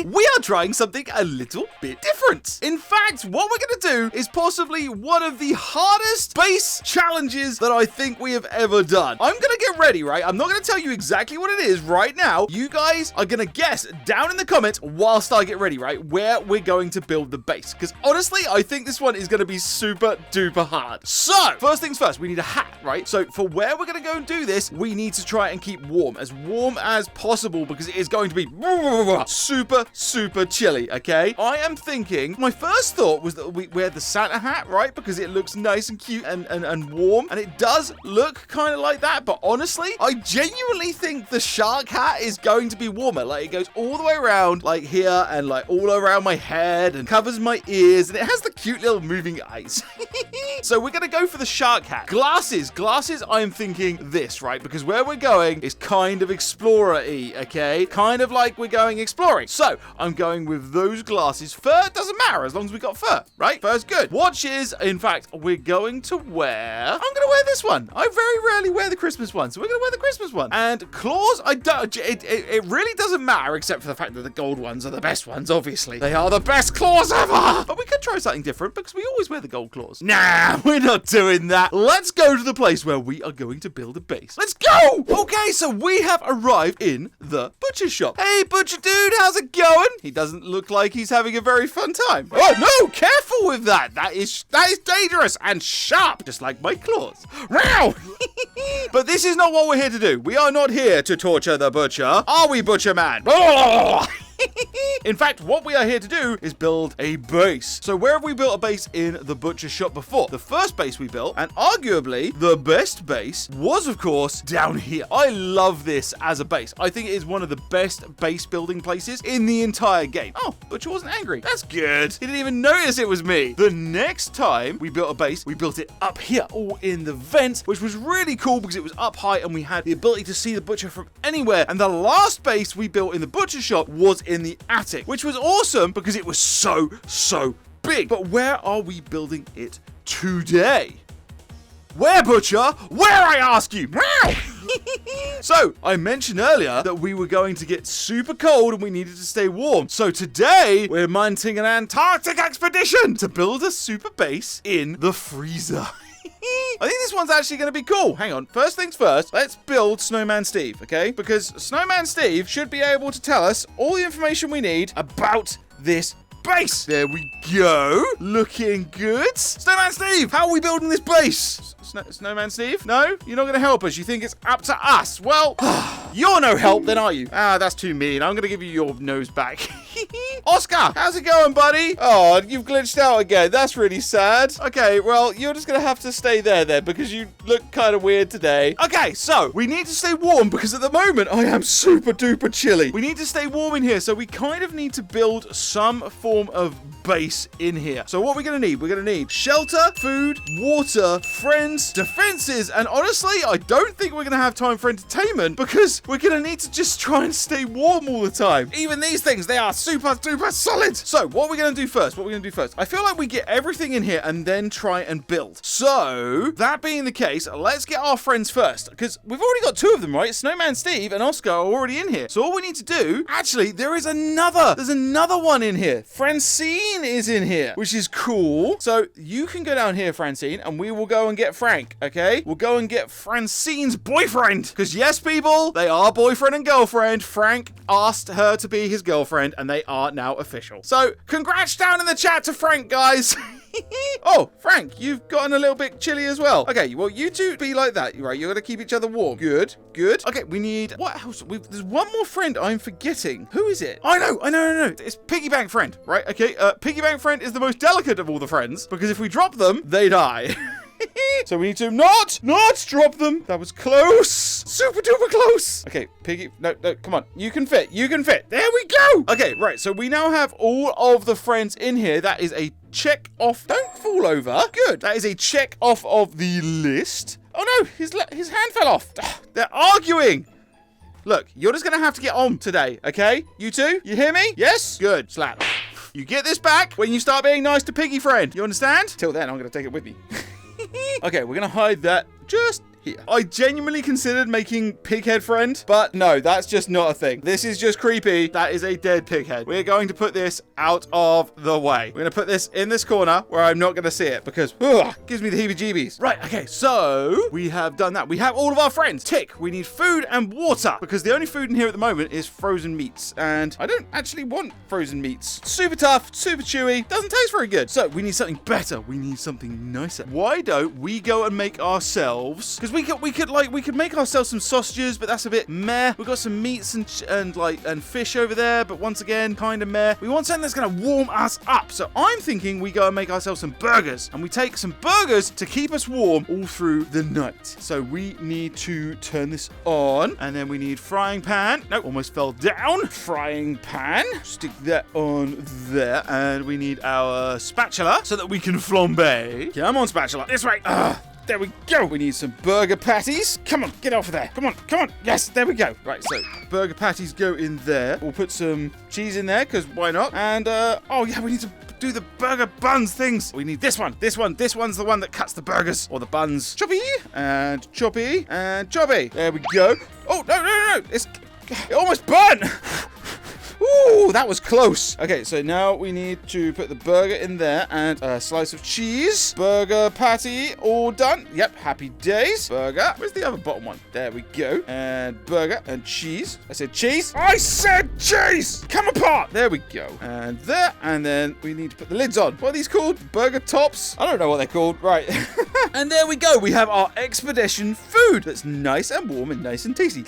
we are trying something a little bit different. In fact, what we're going to do is possibly one of the hardest base challenges that I think we have ever done. I'm going to get ready, right? I'm not going to tell you exactly what it is right now. You guys are going to guess down in the comments whilst I get ready, right? Where we're going to build the base. Because honestly, I think this one is going to be super duper hard. So, first things first, we need a hat, right? So, for where we're going to go and do this, we need to try and keep warm as possible because it is going to be super chilly, okay? I am thinking, my first thought was that we wear the Santa hat, right? Because it looks nice and cute and warm, and it does look kind of like that, but honestly, I genuinely think the shark hat is going to be warmer. Like, it goes all the way around, like here, and like all around my head, and covers my ears, and it has the cute little moving eyes. So we're gonna go for the shark hat. Glasses, I'm thinking this, right? Because where we're going is kind of explorer-y, okay? Kind of like we're going exploring. So I'm going with those glasses. Fur doesn't matter as long as we got fur, right? Fur's good. Watches, in fact, we're going to wear... I'm gonna wear this one. I very rarely wear the Christmas one, so we're gonna wear the Christmas one. And claws, I don't... It really doesn't matter, except for the fact that the gold ones are the best ones, obviously. They are the best claws ever! But we could try something different because we always wear the gold claws. Nah, we're not doing that. Let's go to the place where we are going to build a base. Let's go! Okay, so we have arrived in the butcher shop. Hey, butcher dude, how's it going? He doesn't look like he's having a very fun time. Oh, no, careful with that. That is dangerous and sharp, just like my claws. Wow! But this is not what we're here to do. We are not here to torture the butcher. Are we, butcher man? Oh! In fact, what we are here to do is build a base. So where have we built a base in the butcher shop before? The first base we built, and arguably the best base, was of course down here. I love this as a base. I think it is one of the best base building places in the entire game. Oh, butcher wasn't angry. That's good. He didn't even notice it was me. The next time we built a base, we built it up here, all in the vents, which was really cool because it was up high and we had the ability to see the butcher from anywhere. And the last base we built in the butcher shop was in the attic, which was awesome because it was so big. But where are we building it today? Where, butcher? Where, I ask you? So, I mentioned earlier that we were going to get super cold and we needed to stay warm. So today, we're mounting an Antarctic expedition to build a super base in the freezer. I think this one's actually going to be cool. Hang on. First things first, let's build Snowman Steve, okay? Because Snowman Steve should be able to tell us all the information we need about this base. There we go. Looking good. Snowman Steve, how are we building this base? Snowman Steve? No? You're not going to help us? You think it's up to us? Well, you're no help then, are you? Ah, that's too mean. I'm going to give you your nose back. Oscar, how's it going, buddy? Oh, you've glitched out again. That's really sad. Okay, well, you're just going to have to stay there then because you look kind of weird today. Okay, so we need to stay warm because at the moment I am super duper chilly. We need to stay warm in here, so we kind of need to build some form of base in here. So what we're going to need? We're going to need shelter, food, water, friends, defenses, and honestly, I don't think we're going to have time for entertainment because we're going to need to just try and stay warm all the time. Even these things, they are super duper solid. So what we're going to do first? I feel like we get everything in here and then try and build. So that being the case, let's get our friends first because we've already got two of them, right? Snowman Steve and Oscar are already in here. So all we need to do, actually, there's another one in here. Francine is in here, which is cool. So you can go down here, Francine, and we will go and get Frank, okay? We'll go and get Francine's boyfriend. Because yes, people, they are boyfriend and girlfriend. Frank asked her to be his girlfriend, and they are now official. So congrats down in the chat to Frank, guys. Oh, Frank, you've gotten a little bit chilly as well. Okay, well, you two be like that, right? You're going to keep each other warm. Good. Okay, we need... What else? There's one more friend I'm forgetting. Who is it? I know. It's Piggy Bank Friend, right? Okay, Piggy Bank Friend is the most delicate of all the friends because if we drop them, they die. So we need to not drop them. That was close. Super duper close. Okay, Piggy. No, come on. You can fit. There we go. Okay, right. So we now have all of the friends in here. That is a check off. Don't fall over. Good. That is a check off of the list. Oh no, his hand fell off. They're arguing. Look, you're just going to have to get on today, okay? You two? You hear me? Yes? Good. Slap. You get this back when you start being nice to Piggy Friend. You understand? Till then, I'm going to take it with me. Okay, we're going to hide that just here. I genuinely considered making Pighead friend, but no, that's just not a thing. This is just creepy. That is a dead Pighead. We're going to put this out of the way. We're going to put this in this corner where I'm not going to see it because gives me the heebie-jeebies. Right, okay, so we have done that. We have all of our friends. Tick. We need food and water because the only food in here at the moment is frozen meats, and I don't actually want frozen meats. Super tough, super chewy, doesn't taste very good. So we need something better. We need something nicer. Why don't we go and make ourselves, because we could make ourselves some sausages, but that's a bit meh. We've got some meats and fish over there, but once again, kind of meh. We want something that's going to warm us up. So I'm thinking we go and make ourselves some burgers, and we take some burgers to keep us warm all through the night. So we need to turn this on, and then we need frying pan. Nope, almost fell down. Frying pan. Stick that on there, and we need our spatula so that we can flambe. Come on, spatula. This way. There we go. We need some burger patties. Come on, get off of there. Come on, come on. Yes, there we go. Right, so burger patties go in there. We'll put some cheese in there, because why not? And, oh yeah, we need to do the burger buns things. We need this one. This one's the one that cuts the burgers, or the buns. Choppy, and choppy, and choppy. There we go. Oh, no. It almost burnt. Ooh, that was close. Okay, so now we need to put the burger in there and a slice of cheese. Burger patty, all done. Yep, happy days. Burger. Where's the other bottom one? There we go. And burger and cheese. I said cheese. I said cheese! Come apart. There we go. And there. And then we need to put the lids on. What are these called? Burger tops? I don't know what they're called. Right. And there we go. We have our expedition food that's nice and warm and nice and tasty.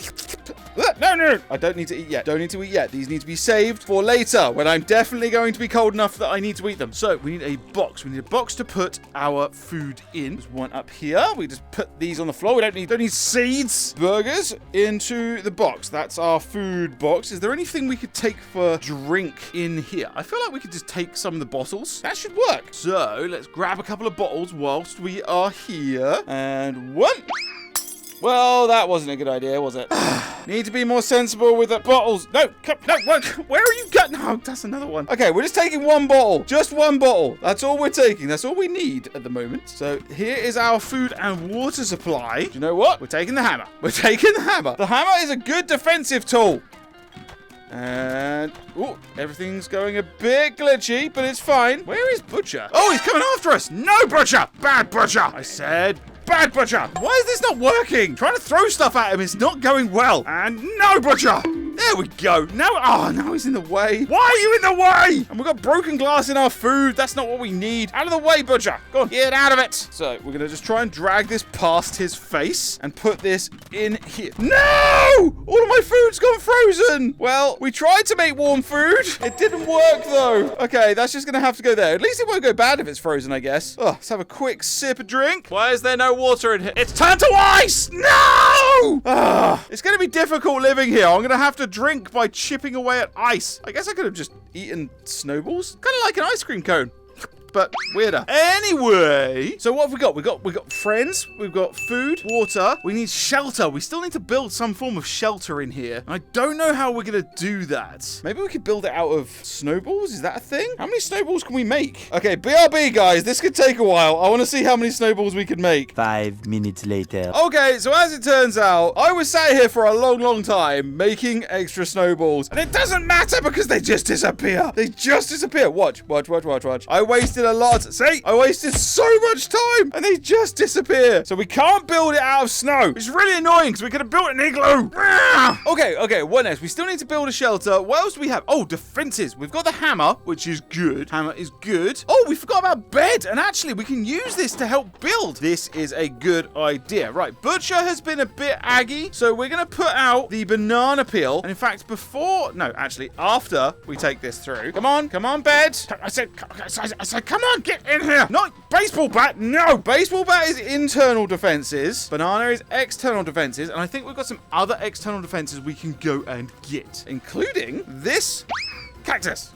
No. I don't need to eat yet. Don't need to eat yet. These need to be saved for later when I'm definitely going to be cold enough that I need to eat them. So we need a box. We need a box to put our food in. There's one up here. We just put these on the floor. We don't need seeds. Burgers into the box. That's our food box. Is there anything we could take for drink in here? I feel like we could just take some of the bottles. That should work. So let's grab a couple of bottles whilst we are here. And one. Well, that wasn't a good idea, was it? Need to be more sensible with the bottles. No, where are you going? No, that's another one. Okay, we're just taking one bottle. Just one bottle. That's all we're taking. That's all we need at the moment. So here is our food and water supply. Do you know what? We're taking the hammer. We're taking the hammer. The hammer is a good defensive tool. And, oh, everything's going a bit glitchy, but it's fine. Where is Butcher? Oh, he's coming after us. No, Butcher. Bad Butcher. I said bad Butcher. Why is this not working? Trying to throw stuff at him is not going well. And no, Butcher. There we go. Now, oh, now he's in the way. Why are you in the way? And we've got broken glass in our food. That's not what we need. Out of the way, Butcher. Go on, get out of it. So we're going to just try and drag this past his face and put this in here. No! All of my food's gone frozen. Well, we tried to make warm food. It didn't work, though. Okay, that's just going to have to go there. At least it won't go bad if it's frozen, I guess. Oh, let's have a quick sip of drink. Why is there no water in here? It's turned to ice! No! It's going to be difficult living here. I'm going to have to drink by chipping away at ice. I guess I could have just eaten snowballs. Kind of like an ice cream cone, but weirder. Anyway, so what have we got? We got friends. We've got food, water. We need shelter. We still need to build some form of shelter in here. I don't know how we're gonna do that. Maybe we could build it out of snowballs. Is that a thing? How many snowballs can we make? Okay, BRB guys, this could take a while. I want to see how many snowballs we can make. 5 minutes later. Okay, so as it turns out, I was sat here for a long time making extra snowballs, and it doesn't matter because they just disappear. They just disappear. Watch. I wasted a lot. See? I wasted so much time and they just disappear. So we can't build it out of snow. It's really annoying because we could have built an igloo. Okay, what next? We still need to build a shelter. What else do we have? Oh, defenses. We've got the hammer, which is good. Hammer is good. Oh, we forgot about bed. And actually, we can use this to help build. This is a good idea. Right, Butcher has been a bit aggy. So we're going to put out the banana peel. And in fact, after we take this through. Come on, bed. I said, come on, get in here. Not baseball bat. No, baseball bat is internal defenses. Banana is external defenses. And I think we've got some other external defenses we can go and get, including this cactus.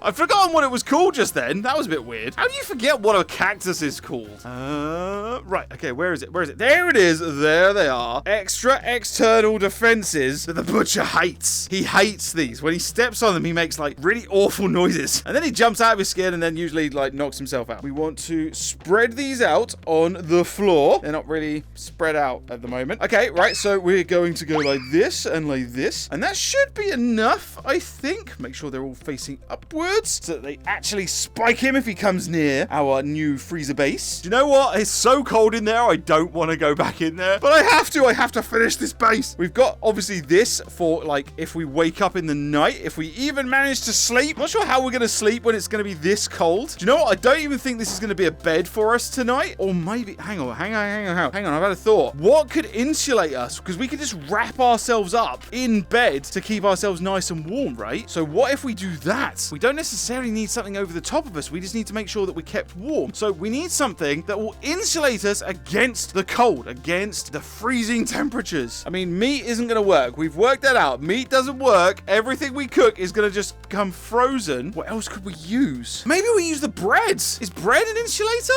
I've forgotten what it was called just then. That was a bit weird. How do you forget what a cactus is called? Right. Okay, where is it? Where is it? There it is. There they are. Extra external defenses that the butcher hates. He hates these. When he steps on them, he makes like really awful noises. And then he jumps out of his skin and then usually like knocks himself out. We want to spread these out on the floor. They're not really spread out at the moment. Okay, right. So we're going to go like this and like this. And that should be enough, I think. Make sure they're all facing upwards so that they actually spike him if he comes near our new freezer base. Do you know what? It's so cold in there. I don't want to go back in there, but I have to. I have to finish this base. We've got obviously this for like if we wake up in the night, if we even manage to sleep. Not sure how we're going to sleep when it's going to be this cold. Do you know what? I don't even think this is going to be a bed for us tonight. Or maybe, hang on. I've had a thought. What could insulate us? Because we could just wrap ourselves up in bed to keep ourselves nice and warm, right? So what if we do that? We don't necessarily need something over the top of us. We just need to make sure that we're kept warm. So we need something that will insulate us against the cold, against the freezing temperatures. I mean, meat isn't going to work. We've worked that out. Meat doesn't work. Everything we cook is going to just become frozen. What else could we use? Maybe we use the bread. Is bread an insulator?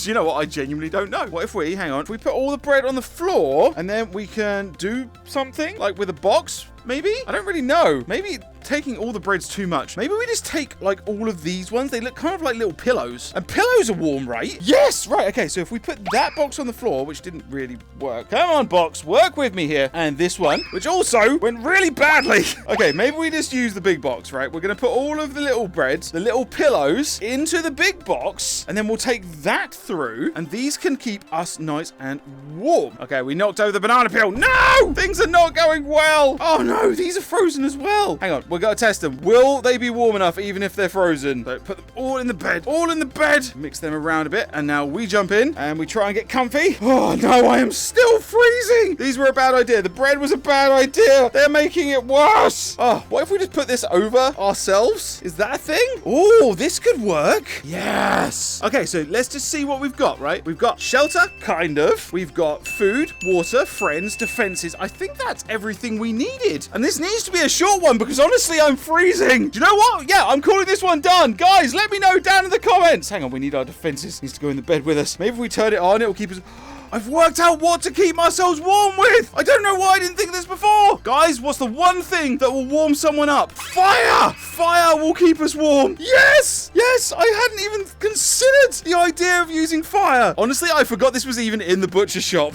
You know what? I genuinely don't know. What if we, hang on, if we put all the bread on the floor and then we can do something like with a box? Maybe? I don't really know. Maybe taking all the bread's too much. Maybe we just take like all of these ones. They look kind of like little pillows. And pillows are warm, right? Yes! Right, okay. So if we put that box on the floor, which didn't really work. Come on, box. Work with me here. And this one, which also went really badly. Okay, maybe we just use the big box, right? We're going to put all of the little breads, the little pillows into the big box. And then we'll take that through. And these can keep us nice and warm. Okay, we knocked over the banana peel. No! Things are not going well. Oh, no. These are frozen as well. Hang on, we've got to test them. Will they be warm enough even if they're frozen? So put them all in the bed. All in the bed. Mix them around a bit. And now we jump in and we try and get comfy. Oh, no, I am still freezing. These were a bad idea. The bread was a bad idea. They're making it worse. Oh, what if we just put this over ourselves? Is that a thing? Oh, this could work. Yes. Okay, so let's just see what we've got, right? We've got shelter, kind of. We've got food, water, friends, defenses. I think that's everything we needed. And this needs to be a short one because honestly, I'm freezing. Do you know what? Yeah, I'm calling this one done. Guys, let me know down in the comments. Hang on, we need our defenses. Needs to go in the bed with us. Maybe if we turn it on, it will keep us... I've worked out what to keep ourselves warm with. I don't know why I didn't think of this before. Guys, what's the one thing that will warm someone up? Fire! Fire will keep us warm. Yes! Yes, I hadn't even considered the idea of using fire. Honestly, I forgot this was even in the butcher shop.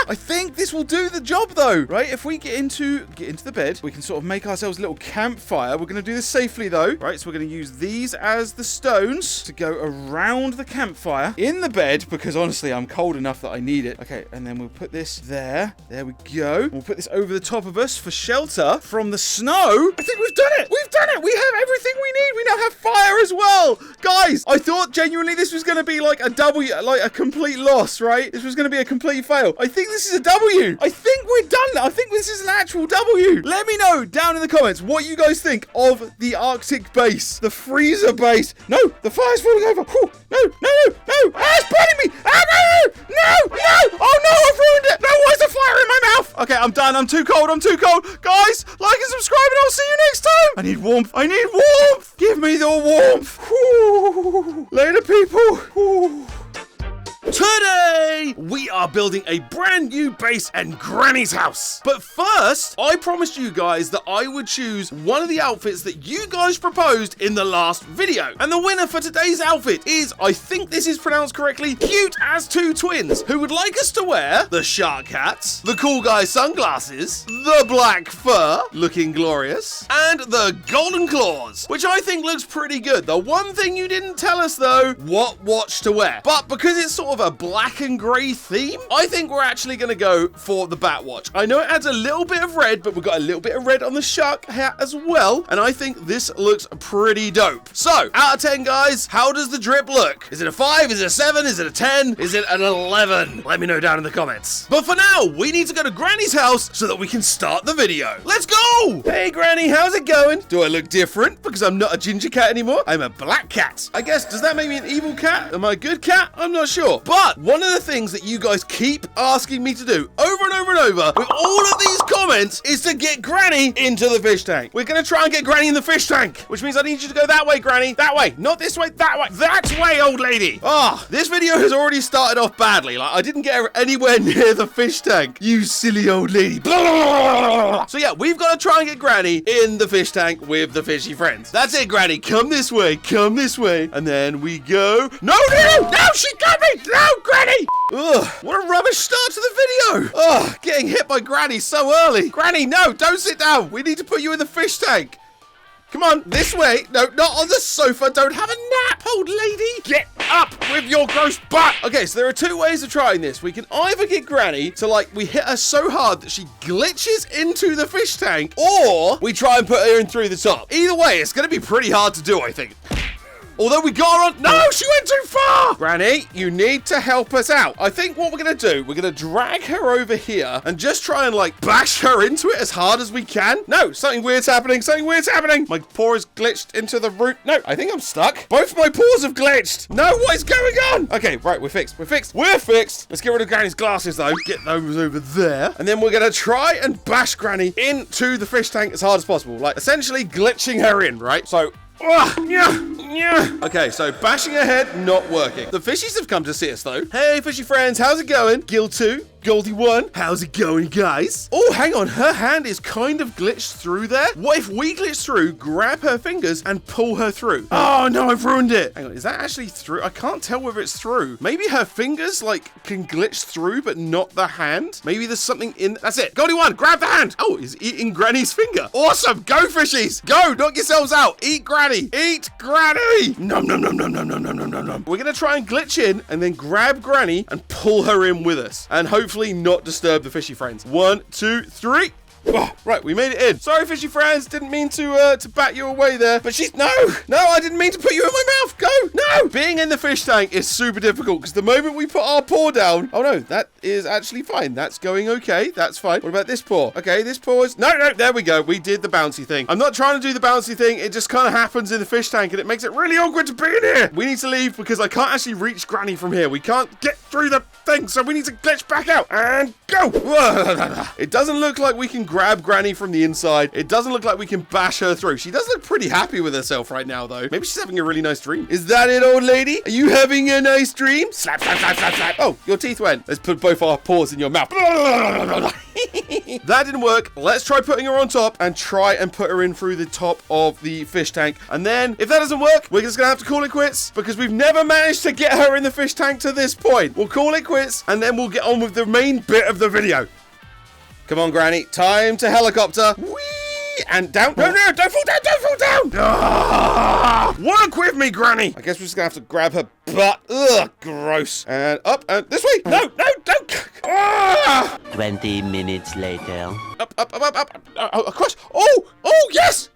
I think this will do the job though, right? If we get into the bed, we can sort of make ourselves a little campfire. We're going to do this safely though, right? So we're going to use these as the stones to go around the campfire in the bed because honestly, I'm cold enough that I need it. Okay, and then we'll put this there. There we go. We'll put this over the top of us for shelter from the snow. I think we've done it. We've done it. We have everything we need. We now have fire as well. Guys, I thought genuinely this was going to be like a W, like a complete loss, right? This was going to be a complete fail. I think this is a W. I think we're done. I think this is an actual W. Let me know down in the comments what you guys think of the Arctic base, the freezer base. No, the fire's falling over. Whew. No, no, no, no. Ah, it's burning me. Ah, no, no, no. Oh, no, I've ruined it. No, why is there fire in my mouth? Okay, I'm done. I'm too cold. I'm too cold. Guys, like and subscribe, and I'll see you next time. I need warmth. I need warmth. Give me the warmth. Whew. Later, people. Whew. Today, we are building a brand new base and Granny's house. But first, I promised you guys that I would choose one of the outfits that you guys proposed in the last video. And the winner for today's outfit is, I think this is pronounced correctly, Cute as Two Twins, who would like us to wear the shark hats, the cool guy sunglasses, the black fur, looking glorious, and the golden claws, which I think looks pretty good. The one thing you didn't tell us though, what watch to wear. But because it's sort of a black and grey theme, I think we're actually going to go for the bat watch. I know it adds a little bit of red, but we've got a little bit of red on the shark hat as well, and I think this looks pretty dope. So, out of 10, guys, how does the drip look? Is it a 5? Is it a 7? Is it a 10? Is it an 11? Let me know down in the comments. But for now, we need to go to Granny's house so that we can start the video. Let's go! Hey, Granny, how's it going? Do I look different because I'm not a ginger cat anymore? I'm a black cat. I guess, does that make me an evil cat? Am I a good cat? I'm not sure. But But one of the things that you guys keep asking me to do over and over and over with all of these comments is to get Granny into the fish tank. We're going to try and get Granny in the fish tank, which means I need you to go that way, Granny. That way. Not this way. That way. That way, old lady. Ah, this video has already started off badly. Like, I didn't get her anywhere near the fish tank. You silly old lady. So yeah, we've got to try and get Granny in the fish tank with the fishy friends. That's it, Granny. Come this way. Come this way. And then we go. No, she got me. No, Granny. Ugh, what a rubbish start to the video. Ugh, getting hit by Granny so early. Granny, no, don't sit down. We need to put you in the fish tank. Come on, this way. No, not on the sofa. Don't have a nap, old lady. Get up with your gross butt. Okay, so there are two ways of trying this. We can either get Granny to, like, we hit her so hard that she glitches into the fish tank, or we try and put her in through the top. Either way, it's going to be pretty hard to do, I think. Although we got her on... No, she went too far! Granny, you need to help us out. I think what we're going to do, we're going to drag her over here and just try and, like, bash her into it as hard as we can. No, something weird's happening. Something weird's happening. My paw is glitched into the root. No, I think I'm stuck. Both my paws have glitched. No, what is going on? Okay, right, we're fixed. We're fixed. We're fixed. Let's get rid of Granny's glasses, though. Get those over there. And then we're going to try and bash Granny into the fish tank as hard as possible. Like, essentially glitching her in, right? So... Okay, so bashing her head, not working. The fishies have come to see us, though. Hey, fishy friends, how's it going? Gil 2, Goldie 1, how's it going, guys? Oh, hang on, her hand is kind of glitched through there. What if we glitch through, grab her fingers, and pull her through? Oh, no, I've ruined it. Hang on, is that actually through? I can't tell whether it's through. Maybe her fingers, like, can glitch through, but not the hand. Maybe there's something in... That's it. Goldie 1, grab the hand. Oh, he's eating Granny's finger. Awesome. Go, fishies. Go, knock yourselves out. Eat Granny. Eat Granny. Nom, nom, nom, nom, nom, nom, nom, nom, nom. We're going to try and glitch in and then grab Granny and pull her in with us. And hopefully not disturb the fishy friends. 1, 2, 3. Oh, right, we made it in. Sorry, fishy friends. Didn't mean to bat you away there. But she's... No, I didn't mean to put you in my mouth. Go. No. Being in the fish tank is super difficult because the moment we put our paw down... Oh, no, that is actually fine. That's going okay. That's fine. What about this paw? Okay, this paw is... No, there we go. We did the bouncy thing. I'm not trying to do the bouncy thing. It just kind of happens in the fish tank and it makes it really awkward to be in here. We need to leave because I can't actually reach Granny from here. We can't get through the thing, so we need to glitch back out and go. It doesn't look like we can grab Granny from the inside. It doesn't look like we can bash her through. She does look pretty happy with herself right now, though. Maybe she's having a really nice dream. Is that it, old lady? Are you having a nice dream? Slap, slap, slap, slap, slap. Oh, your teeth went. Let's put both our paws in your mouth. That didn't work. Let's try putting her on top and try and put her in through the top of the fish tank. And then, if that doesn't work, we're just going to have to call it quits because we've never managed to get her in the fish tank to this point. We'll call it quits and then we'll get on with the main bit of the video. Come on, Granny. Time to helicopter. Whee! And down. No, don't fall down. Don't fall down. Ah! Work with me, Granny. I guess we're just going to have to grab her butt. Ugh, gross. And up and this way. No, don't. Ah! 20 minutes later. Up. Across. Oh, yes.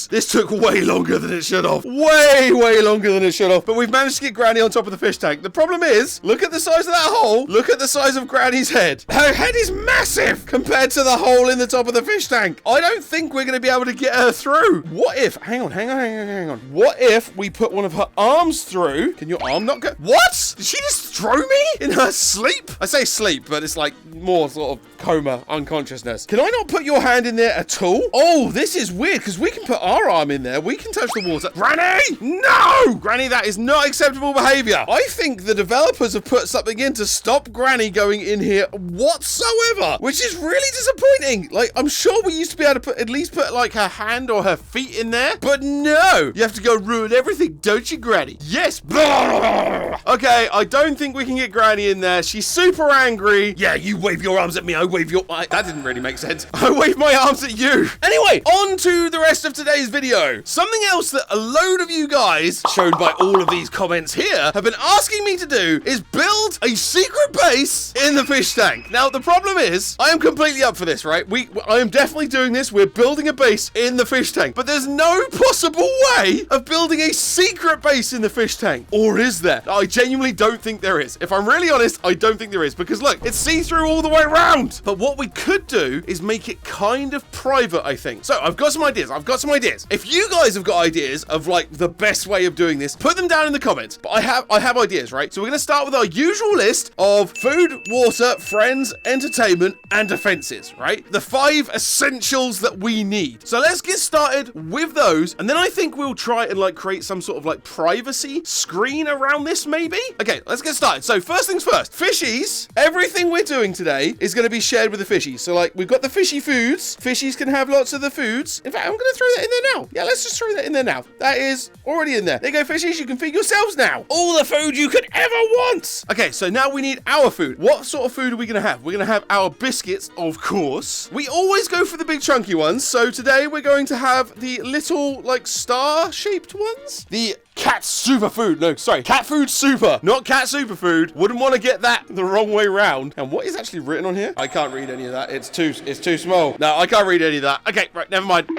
This took way longer than it should have. Way longer than it should have. But we've managed to get Granny on top of the fish tank. The problem is, look at the size of that hole. Look at the size of Granny's head. Her head is massive compared to the hole in the top of the fish tank. I don't think we're going to be able to get her through. What if, hang on. What if we put one of her arms through? Can your arm not go? What? Did she just throw me in her sleep? I say sleep, but it's like more sort of coma, unconsciousness. Can I not put your hand in there at all? Oh, this is weird because we can put our arm in there. We can touch the water. Granny! No! Granny, that is not acceptable behavior. I think the developers have put something in to stop Granny going in here whatsoever, which is really disappointing. Like, I'm sure we used to be able to at least put like her hand or her feet in there, but no. You have to go ruin everything, don't you, Granny? Yes. Okay, I don't think we can get Granny in there. She's super angry. Yeah, you wave your arms at me. I wave your... That didn't really make sense. I wave my arms at you. Anyway, on to the rest of today's video. Something else that a load of you guys, shown by all of these comments here, have been asking me to do is build a secret base in the fish tank. Now, the problem is, I am completely up for this, right? I am definitely doing this. We're building a base in the fish tank, but there's no possible way of building a secret base in the fish tank. Or is there? I genuinely don't think there is. If I'm really honest, I don't think there is, because look, it's see-through all the way around. But what we could do is make it kind of private, I think. So I've got some ideas. ideas. If you guys have got ideas of like the best way of doing this, put them down in the comments. But I have ideas, right? So we're going to start with our usual list of food, water, friends, entertainment, and defenses, right? The 5 essentials that we need. So let's get started with those. And then I think we'll try and like create some sort of like privacy screen around this maybe. Okay, let's get started. So first things first, fishies. Everything we're doing today is going to be shared with the fishies. So like we've got the fishy foods. Fishies can have lots of the foods. In fact, I'm going to throw that in there now. Yeah, let's just throw that in there now. That is already in there. There you go, fishies. You can feed yourselves now. All the food you could ever want. Okay, so now we need our food. What sort of food are we going to have? We're going to have our biscuits, of course. We always go for the big chunky ones. So today we're going to have the little like star-shaped ones. The cat superfood. No, sorry. Cat food super. Not cat superfood. Wouldn't want to get that the wrong way round. And what is actually written on here? I can't read any of that. It's too small. No, I can't read any of that. Okay, right, never mind.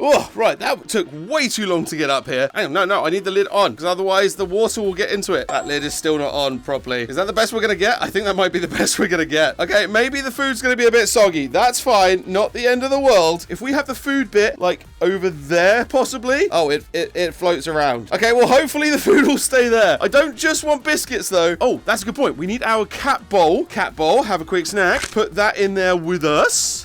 Oh, right, that took way too long to get up here. Hang on, no, I need the lid on, because otherwise the water will get into it. That lid is still not on properly. Is that the best we're going to get? I think that might be the best we're going to get. Okay, maybe the food's going to be a bit soggy. That's fine, not the end of the world. If we have the food bit, like, over there, possibly. Oh, it floats around. Okay, well, hopefully the food will stay there. I don't just want biscuits, though. Oh, that's a good point. We need our cat bowl. Cat bowl, have a quick snack. Put that in there with us,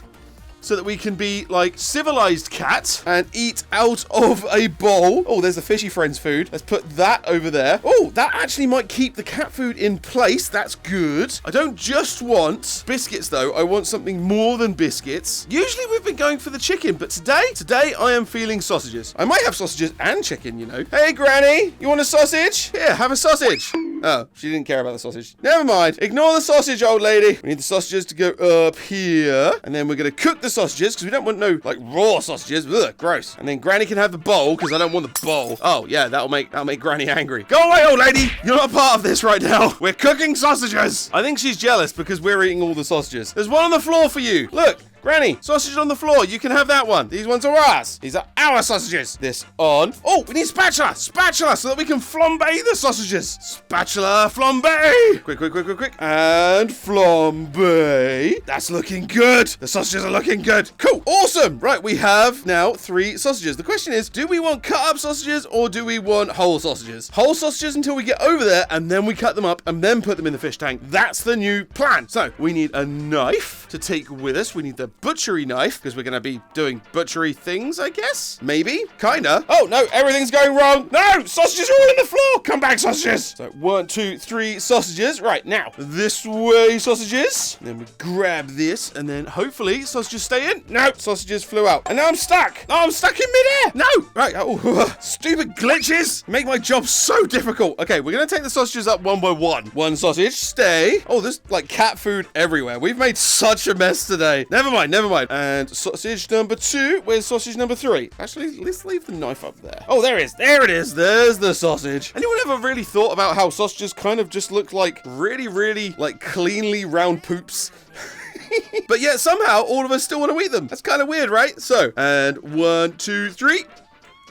so that we can be like civilized cat and eat out of a bowl. Oh, there's the fishy friends food. Let's put that over there. Oh, that actually might keep the cat food in place. That's good. I don't just want biscuits though. I want something more than biscuits. Usually we've been going for the chicken, but today I am feeling sausages. I might have sausages and chicken, you know. Hey, Granny, you want a sausage? Here, have a sausage. Oh, she didn't care about the sausage. Never mind. Ignore the sausage, old lady. We need the sausages to go up here. And then we're going to cook the sausages because we don't want no, like, raw sausages. Ugh, gross. And then Granny can have the bowl because I don't want the bowl. Oh, yeah, that'll make Granny angry. Go away, old lady. You're not part of this right now. We're cooking sausages. I think she's jealous because we're eating all the sausages. There's one on the floor for you. Look. Granny, sausage on the floor. You can have that one. These ones are ours. These are our sausages. This on. Oh, we need spatula. Spatula so that we can flambe the sausages. Spatula, flambe. Quick. And flambe. That's looking good. The sausages are looking good. Cool. Awesome. Right, we have now 3 sausages. The question is, do we want cut up sausages or do we want whole sausages? Whole sausages until we get over there and then we cut them up and then put them in the fish tank. That's the new plan. So we need a knife to take with us. We need the butchery knife because we're going to be doing butchery things, I guess. Maybe. Kinda. Oh, no. Everything's going wrong. No. Sausages are all on the floor. Come back, sausages. So 1, 2, 3 sausages. Right. Now, this way, sausages. And then we grab this and then hopefully sausages stay in. No. Sausages flew out. And now I'm stuck. Oh, I'm stuck in midair. No. Right. Oh, stupid glitches make my job so difficult. Okay. We're going to take the sausages up one by one. One sausage. Stay. Oh, there's like cat food everywhere. We've made such a mess today. Never mind. And sausage number 2. Where's sausage number 3? Actually, let's leave the knife up there. Oh, there it is. There it is. There's the sausage. Anyone ever really thought about how sausages kind of just look like really, like cleanly round poops? But yet somehow all of us still want to eat them. That's kind of weird, right? So, and 1, 2, 3.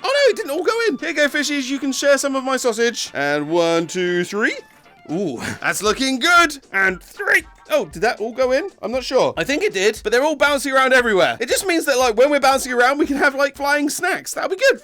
Oh no, it didn't all go in. Here you go, fishies. You can share some of my sausage. And 1, 2, 3. Ooh, that's looking good. And 3. Oh, did that all go in? I'm not sure. I think it did, but they're all bouncing around everywhere. It just means that, like, when we're bouncing around, we can have, like, flying snacks. That'll be good.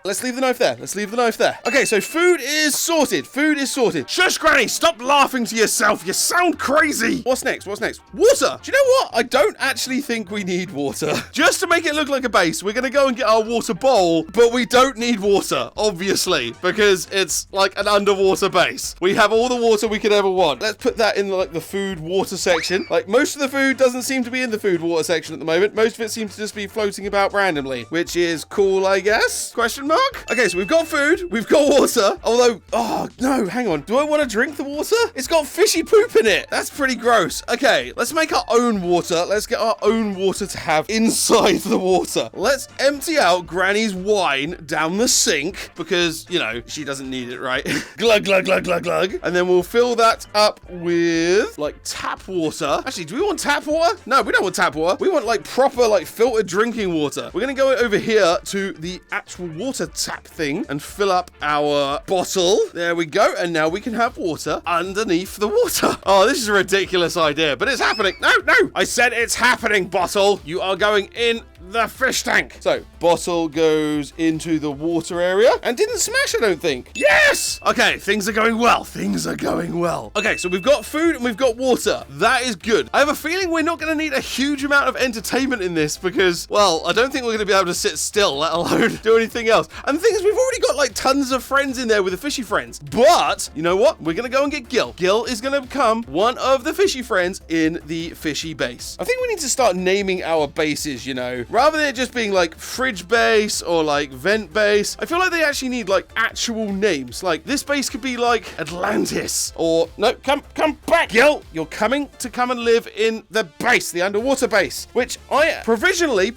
Let's leave the knife there. Let's leave the knife there. Okay, so food is sorted. Food is sorted. Shush, Granny. Stop laughing to yourself. You sound crazy. What's next? What's next? Water. Do you know what? I don't actually think we need water. Just to make it look like a base, we're going to go and get our water bowl, but we don't need water, obviously, because it's like an underwater base. We have all the water we could ever want. Let's put that in like the food water section. Like most of the food doesn't seem to be in the food water section at the moment. Most of it seems to just be floating about randomly, which is cool, I guess. Question mark? Okay, so we've got food, we've got water, although, oh, no, hang on. Do I want to drink the water? It's got fishy poop in it. That's pretty gross. Okay, let's make our own water. Let's get our own water to have inside the water. Let's empty out Granny's wine down the sink because, you know, she doesn't need it, right? Glug, glug, glug, glug, glug. And then we'll fill that up with, like, tap water. Actually, do we want tap water? No, we don't want tap water. We want, like, proper, like, filtered drinking water. We're going to go over here to the actual water tap thing and fill up our bottle. There we go. And now we can have water underneath the water. Oh, this is a ridiculous idea, but it's happening. No. I said it's happening, bottle. You are going in the fish tank. So bottle goes into the water area and didn't smash, I don't think. Yes! Okay, things are going well. Things are going well. Okay, so we've got food and we've got water. That is good. I have a feeling we're not going to need a huge amount of entertainment in this because, well, I don't think we're going to be able to sit still, let alone do anything else. And the thing is, we've already got like tons of friends in there with the fishy friends. But you know what? We're going to go and get Gil. Gil is going to become one of the fishy friends in the fishy base. I think we need to start naming our bases, you know, rather than it just being like fridge base or like vent base. I feel like they actually need like actual names. Like this base could be like Atlantis or no, come back, Gil. You're coming to come and live in the base, the underwater base, which I provisionally,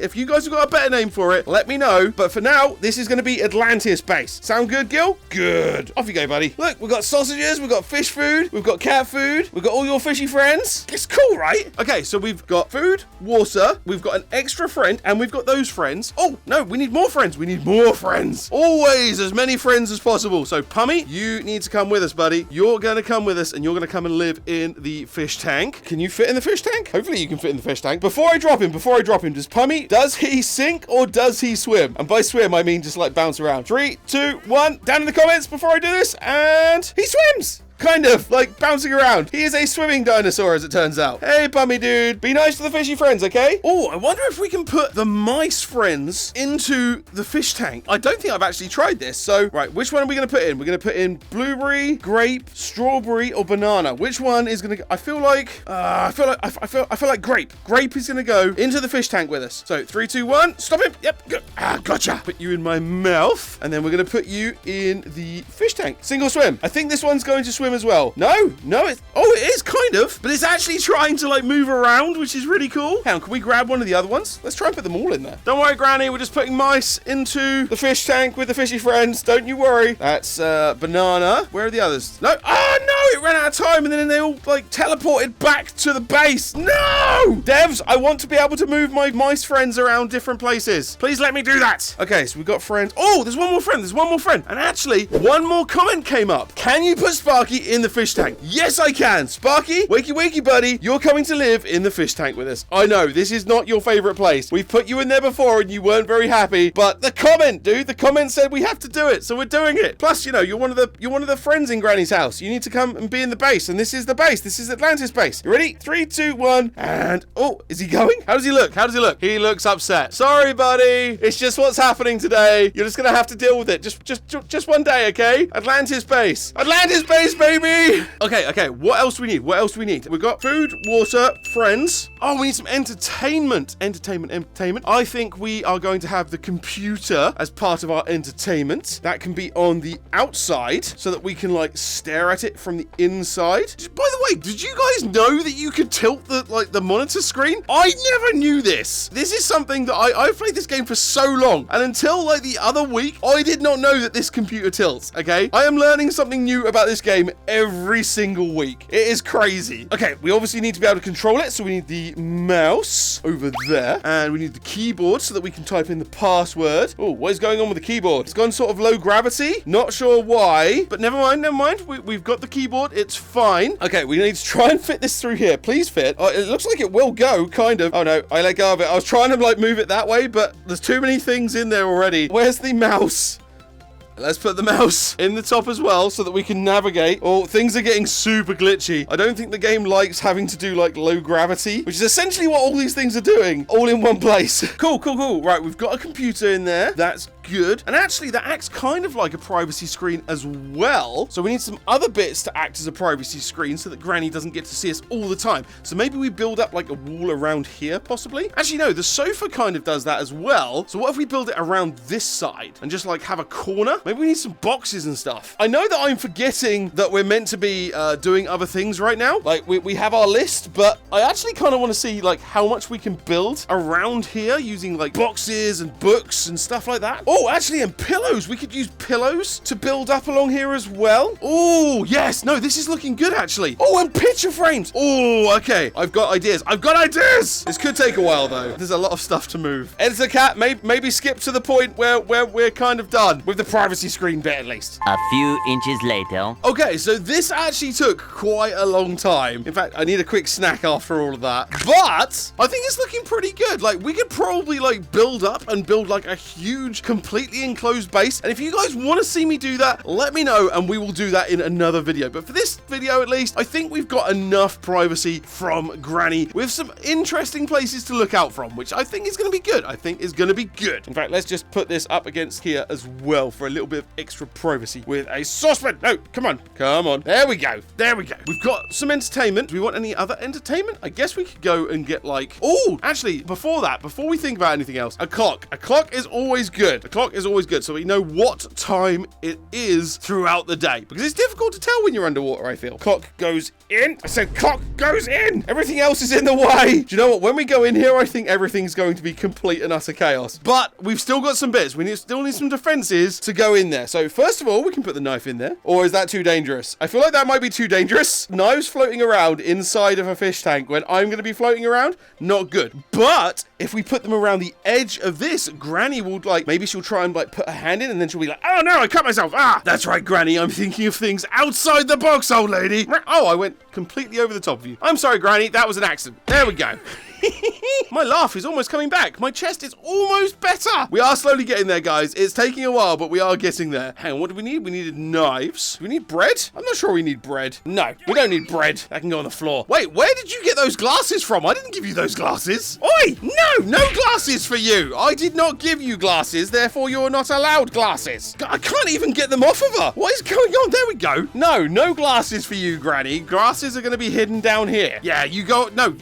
if you guys have got a better name for it, let me know. But for now, this is going to be Atlantis base. Sound good, Gil? Good. Off you go, buddy. Look, we've got sausages, we've got fish food, we've got cat food, we've got all your fishy friends. It's cool, right? Okay, so we've got food, water, we've got an extra friend, and we've got those friends. Oh, no, we need more friends. We need more friends. Always as many friends as possible. So, Pummy, you need to come with us, buddy. You're going to come with us, and you're going to come and live in the fish tank. Can you fit in the fish tank? Hopefully you can fit in the fish tank. Before I drop him, does Pummy, does he sink or does he swim? And by swim, I mean just like bounce around. 3, 2, 1, down in the comments before I do this, and he swims! Kind of, like, bouncing around. He is a swimming dinosaur, as it turns out. Hey, Pummy dude. Be nice to the fishy friends, okay? Oh, I wonder if we can put the mice friends into the fish tank. I don't think I've actually tried this. So, right, which one are we going to put in? We're going to put in blueberry, grape, strawberry, or banana. Which one is going to... I feel like grape. Grape is going to go into the fish tank with us. So, 3, 2, 1. Stop him. Yep, good. Ah, gotcha. Put you in my mouth. And then we're going to put you in the fish tank. Single swim. I think this one's going to swim as well. No, it is kind of, but it's actually trying to like move around, which is really cool. Hang on, can we grab one of the other ones? Let's try and put them all in there. Don't worry, Granny, we're just putting mice into the fish tank with the fishy friends. Don't you worry. That's banana. Where are the others? No. Oh no, it ran out of time and then they all like teleported back to the base. No! Devs, I want to be able to move my mice friends around different places. Please let me do that. Okay, so we've got friends. Oh, there's one more friend. And actually, one more comment came up. Can you put Sparky in the fish tank? Yes, I can. Sparky, wakey, buddy. You're coming to live in the fish tank with us. I know, this is not your favorite place. We've put you in there before and you weren't very happy, but the comment, dude, the comment said we have to do it, so we're doing it. Plus, you know, you're one of the friends in Granny's house. You need to come and be in the base, and this is the base. This is Atlantis base. You ready? 3, 2, 1, and... Oh, is he going? How does he look? He looks upset. Sorry, buddy. It's just what's happening today. You're just gonna have to deal with it. Just one day, okay? Atlantis base, baby. Okay. What else do we need? We've got food, water, friends. Oh, we need some entertainment. I think we are going to have the computer as part of our entertainment. That can be on the outside so that we can like stare at it from the inside. By the way, did you guys know that you could tilt the monitor screen? I never knew this. This is something that I've played this game for so long, and until like the other week, I did not know that this computer tilts, okay? I am learning something new about this game every single week. It is crazy. Okay, we obviously need to be able to control it, so we need the mouse over there, and we need the keyboard so that we can type in the password. Oh, what is going on with the keyboard? It's gone sort of low gravity. Not sure why, but never mind. We've got the keyboard. It's fine. Okay, we need to try and fit this through here. Please fit. Oh, it looks like it will go, kind of. Oh no, I let go of it. I was trying to like move it that way, but there's too many things in there already. Where's the mouse? Let's put the mouse in the top as well so that we can navigate. Oh, things are getting super glitchy. I don't think the game likes having to do like low gravity, which is essentially what all these things are doing, all in one place. Cool. Right, we've got a computer in there. That's good. And actually, that acts kind of like a privacy screen as well. So we need some other bits to act as a privacy screen so that Granny doesn't get to see us all the time. So maybe we build up like a wall around here, possibly. Actually, no, the sofa kind of does that as well. So what if we build it around this side and just like have a corner? Maybe we need some boxes and stuff. I know that I'm forgetting that we're meant to be doing other things right now. Like we have our list, but I actually kind of want to see like how much we can build around here using like boxes and books and stuff like that. Oh, actually, and pillows. We could use pillows to build up along here as well. Oh, yes. No, this is looking good, actually. Oh, and picture frames. Oh, okay. I've got ideas. This could take a while, though. There's a lot of stuff to move. Editor Cat, maybe skip to the point where we're kind of done with the privacy privacy screen bit at least. A few inches later. Okay, so this actually took quite a long time. In fact, I need a quick snack after all of that. But I think it's looking pretty good. Like, we could probably, like, build up and build, like, a huge, completely enclosed base. And if you guys want to see me do that, let me know, and we will do that in another video. But for this video, at least, I think we've got enough privacy from Granny with some interesting places to look out from, which I think is going to be good. I think is going to be good. In fact, let's just put this up against here as well for a little bit of extra privacy with a saucepan. No, come on. Come on. There we go. There we go. We've got some entertainment. Do we want any other entertainment? I guess we could go and get like... Oh, actually, before that, before we think about anything else, a clock. A clock is always good. A clock is always good, so we know what time it is throughout the day. Because it's difficult to tell when you're underwater, I feel. Clock goes in. I said clock goes in. Everything else is in the way. Do you know what? When we go in here, I think everything's going to be complete and utter chaos. But we've still got some bits. We still need some defenses to go in there. So first of all, we can put the knife in there. Or is that too dangerous? I feel like that might be too dangerous. Knives floating around inside of a fish tank when I'm going to be floating around, not good. But if we put them around the edge of this, Granny will like, maybe she'll try and like put her hand in and then she'll be like, oh no, I cut myself. Ah, that's right, Granny. I'm thinking of things outside the box, old lady. Oh, I went completely over the top of you. I'm sorry, Granny. That was an accident. There we go. My laugh is almost coming back. My chest is almost better. We are slowly getting there, guys. It's taking a while, but we are getting there. Hang on, what do we need? We needed knives. Do we need bread? I'm not sure we need bread. No, we don't need bread. That can go on the floor. Wait, where did you get those glasses from? I didn't give you those glasses. Oi, no glasses for you. I did not give you glasses, therefore you're not allowed glasses. I can't even get them off of her. What is going on? There we go. No glasses for you, Granny. Glasses are going to be hidden down here. Yeah, you go. No,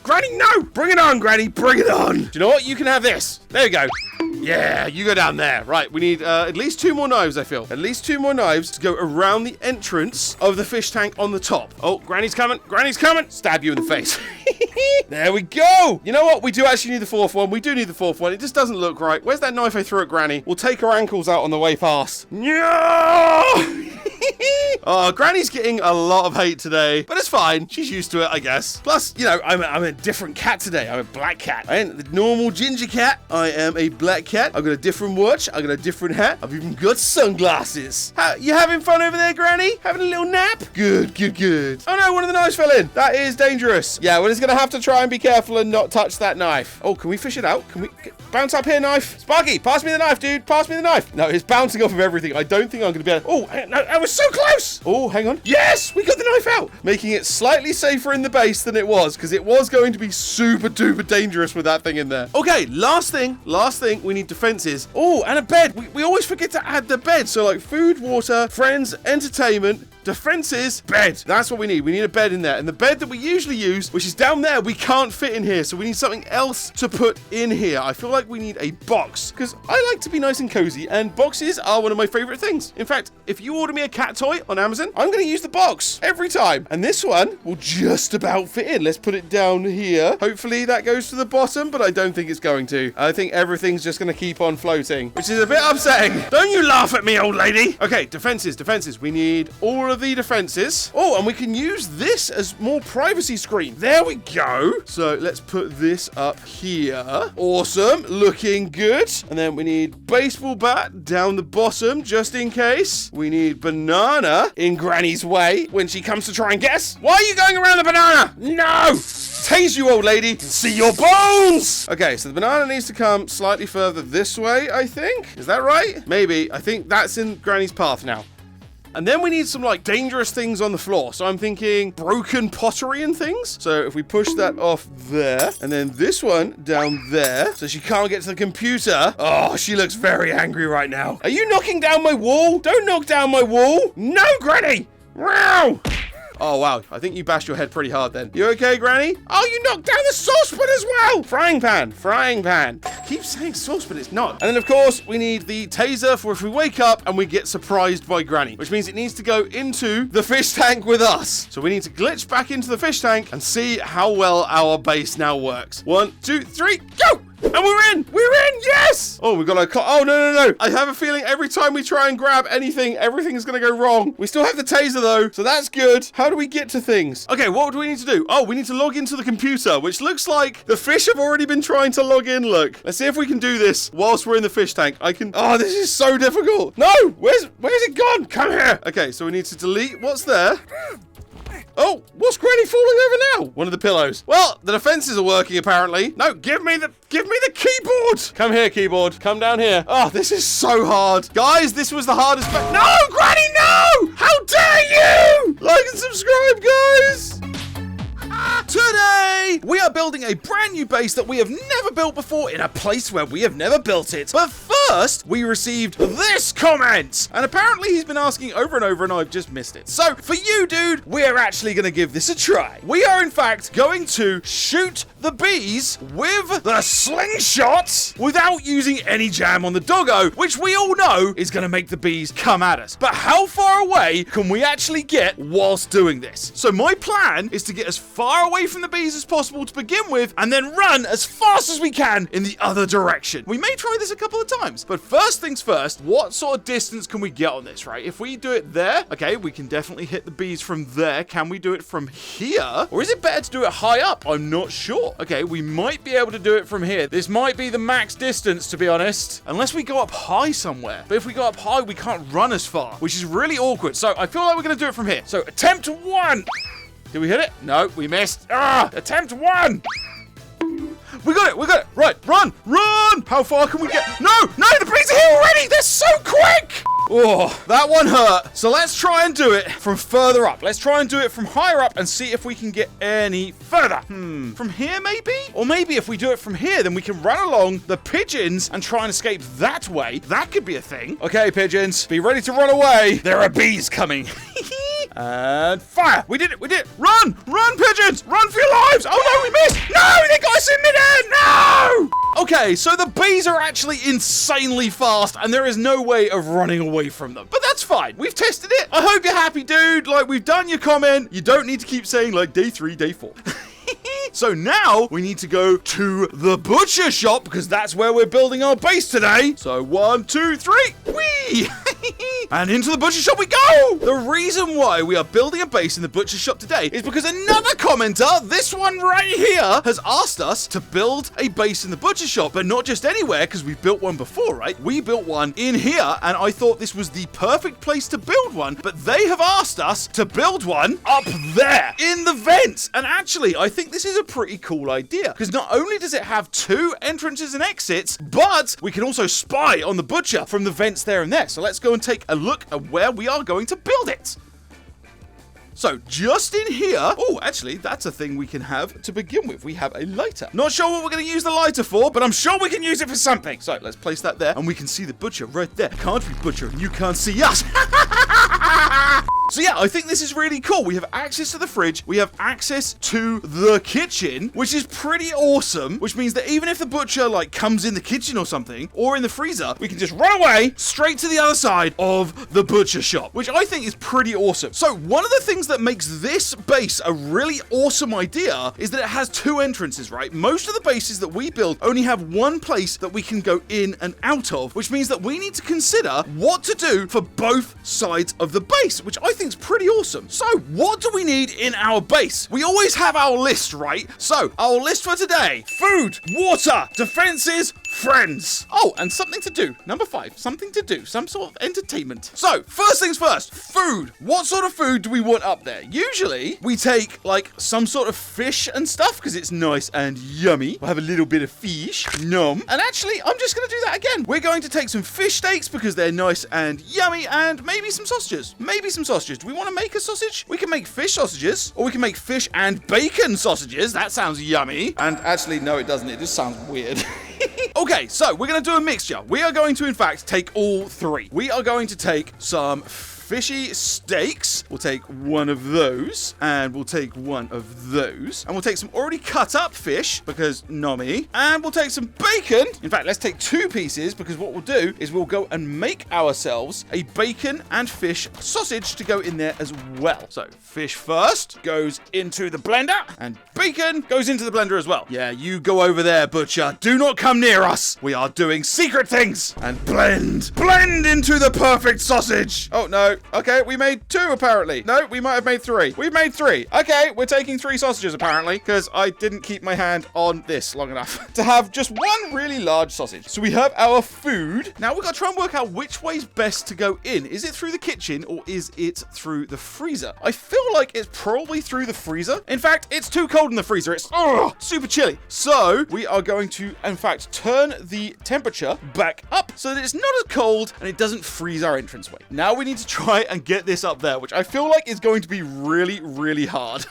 Granny, no. Bring it on, Granny. Bring it on. Do you know what? You can have this. There you go. Yeah, you go down there. Right, we need at least 2 more knives, I feel. At least 2 more knives to go around the entrance of the fish tank on the top. Oh, Granny's coming. Granny's coming. Stab you in the face. There we go. You know what? We do actually need the 4th one. We do need the 4th one. It just doesn't look right. Where's that knife I threw at Granny? We'll take her ankles out on the way past. No! Oh, Granny's getting a lot of hate today, but it's fine. She's used to it, I guess. Plus, you know, I'm a different cat today. I'm a black cat. I ain't the normal ginger cat. I am a black cat. I've got a different watch. I've got a different hat. I've even got sunglasses. You having fun over there, Granny? Having a little nap? Good. Oh no, one of the knives fell in. That is dangerous. Yeah, we're just gonna have to try and be careful and not touch that knife. Oh, can we fish it out? Can we bounce up here, knife? Sparky, pass me the knife, dude. Pass me the knife. No, it's bouncing off of everything. I don't think I'm gonna be able to... Oh, no, I was so close. Oh, hang on. Yes, we got the knife out. Making it slightly safer in the base than it was, because it was going to be super duper dangerous with that thing in there. Okay, last thing, we need defenses. Oh, and a bed. We always forget to add the bed. So like food, water, friends, entertainment, defenses, bed. That's what we need. We need a bed in there. And the bed that we usually use, which is down there, we can't fit in here. So we need something else to put in here. I feel like we need a box because I like to be nice and cozy and boxes are one of my favorite things. In fact, if you order me a cat toy on Amazon, I'm going to use the box every time. And this one will just about fit in. Let's put it down here. Hopefully that goes to the bottom, but I don't think it's going to. I think everything's just going to keep on floating, which is a bit upsetting. Don't you laugh at me, old lady. Okay, defenses. We need all of the defenses. Oh, and we can use this as more privacy screen. There we go. So let's put this up here. Awesome. Looking good. And then we need baseball bat down the bottom, just in case. We need banana in Granny's way when she comes to try and guess. Why are you going around the banana? No! Tase you, old lady. See your bones! Okay, so the banana needs to come slightly further this way, I think. Is that right? Maybe. I think that's in Granny's path now. And then we need some, like, dangerous things on the floor. So I'm thinking broken pottery and things. So if we push that off there, and then this one down there, so she can't get to the computer. Oh, she looks very angry right now. Are you knocking down my wall? Don't knock down my wall. No, Granny! Wow! Oh, wow. I think you bashed your head pretty hard then. You okay, Granny? Oh, you knocked down the saucepan as well. Frying pan. Keep saying saucepan, it's not. And then, of course, we need the taser for if we wake up and we get surprised by Granny, which means it needs to go into the fish tank with us. So we need to glitch back into the fish tank and see how well our base now works. 1, 2, 3, go! And we're in! Yes! Oh, we've got to... Oh, no. I have a feeling every time we try and grab anything, everything's going to go wrong. We still have the taser, though, so that's good. How do we get to things? Okay, what do we need to do? Oh, we need to log into the computer, which looks like the fish have already been trying to log in. Look, let's see if we can do this whilst we're in the fish tank. Oh, this is so difficult. No, where's it gone? Come here. Okay, so we need to delete what's there. Oh, what's Granny falling over now? One of the pillows. Well, the defenses are working apparently. No, give me the keyboard. Come here, keyboard. Come down here. Oh, this is so hard. Guys, this was the hardest. No, Granny, no! How dare you! Like and subscribe, guys. Today, we are building a brand new base that we have never built before in a place where we have never built it. But first, we received this comment. And apparently he's been asking over and over and I've just missed it. So for you, dude, we're actually going to give this a try. We are in fact going to shoot the bees with the slingshot without using any jam on the doggo, which we all know is going to make the bees come at us. But how far away can we actually get whilst doing this? So my plan is to get as far away from the bees as possible to begin with, and then run as fast as we can in the other direction. We may try this a couple of times, but first things first, what sort of distance can we get on this, right? If we do it there, okay, we can definitely hit the bees from there. Can we do it from here? Or is it better to do it high up? I'm not sure. Okay, we might be able to do it from here. This might be the max distance, to be honest, unless we go up high somewhere. But if we go up high, we can't run as far, which is really awkward. So I feel like we're going to do it from here. So attempt 1. Did we hit it? No, we missed. Attempt 1. We got it. Right, run. How far can we get? No, the bees are here already. They're so quick. Oh, that one hurt. So let's try and do it from further up. Let's try and do it from higher up and see if we can get any further. From here maybe? Or maybe if we do it from here, then we can run along the pigeons and try and escape that way. That could be a thing. Okay, pigeons, be ready to run away. There are bees coming. And fire. We did it. Run, pigeons. Run for your lives. Oh, no, we missed. No, they got us in midair. No. Okay, so the bees are actually insanely fast and there is no way of running away from them. But that's fine. We've tested it. I hope you're happy, dude. Like, we've done your comment. You don't need to keep saying, like, day 3, day 4. So now we need to go to the butcher shop because that's where we're building our base today. So 1, 2, 3. Whee! And into the butcher shop we go! The reason why we are building a base in the butcher shop today is because another commenter, this one right here, has asked us to build a base in the butcher shop, but not just anywhere because we've built one before, right? We built one in here and I thought this was the perfect place to build one, but they have asked us to build one up there in the vents. And actually, I think this is a pretty cool idea because not only does it have 2 entrances and exits, but we can also spy on the butcher from the vents there and there. So let's go and take a look at where we are going to build it. So just in here, oh, actually, that's a thing we can have to begin with. We have a lighter. Not sure what we're going to use the lighter for, but I'm sure we can use it for something. So let's place that there and we can see the butcher right there. Can't we, butcher? And you can't see us. So yeah, I think this is really cool. We have access to the fridge. We have access to the kitchen, which is pretty awesome, which means that even if the butcher like comes in the kitchen or something, or in the freezer, we can just run away straight to the other side of the butcher shop, which I think is pretty awesome. So one of the things that makes this base a really awesome idea is that it has 2 entrances, right? Most of the bases that we build only have 1 place that we can go in and out of, which means that we need to consider what to do for both sides of the base, which I think is pretty awesome. So what do we need in our base? We always have our list, right? So our list for today: food, water, defenses, friends. Oh, and something to do. Number 5, something to do, some sort of entertainment. So first things first, food. What sort of food do we want up there? Usually we take like some sort of fish and stuff because it's nice and yummy. We'll have a little bit of fish. Nom. And actually, I'm just going to do that again. We're going to take some fish steaks because they're nice and yummy, and maybe some sausages. Do we want to make a sausage? We can make fish sausages, or we can make fish and bacon sausages. That sounds yummy. And actually, no, it doesn't. It just sounds weird. Okay, so we're going to do a mixture. We are going to, in fact, take all 3. We are going to take some fishy steaks. We'll take one of those, and we'll take one of those, and we'll take some already cut up fish because nommy, and we'll take some bacon. In fact, let's take 2 pieces because what we'll do is we'll go and make ourselves a bacon and fish sausage to go in there as well. So fish first goes into the blender, and bacon goes into the blender as well. Yeah, you go over there, butcher. Do not come near us. We are doing secret things. And blend into the perfect sausage. Oh, no. Okay, we made 2, apparently. No, we might have made 3. We've made 3. Okay, we're taking 3 sausages, apparently, because I didn't keep my hand on this long enough to have just one really large sausage. So we have our food. Now we've got to try and work out which way's best to go in. Is it through the kitchen or is it through the freezer? I feel like it's probably through the freezer. In fact, it's too cold in the freezer. It's super chilly. So we are going to, in fact, turn the temperature back up so that it's not as cold and it doesn't freeze our entranceway. Now we need to try and get this up there, which I feel like is going to be really, really hard.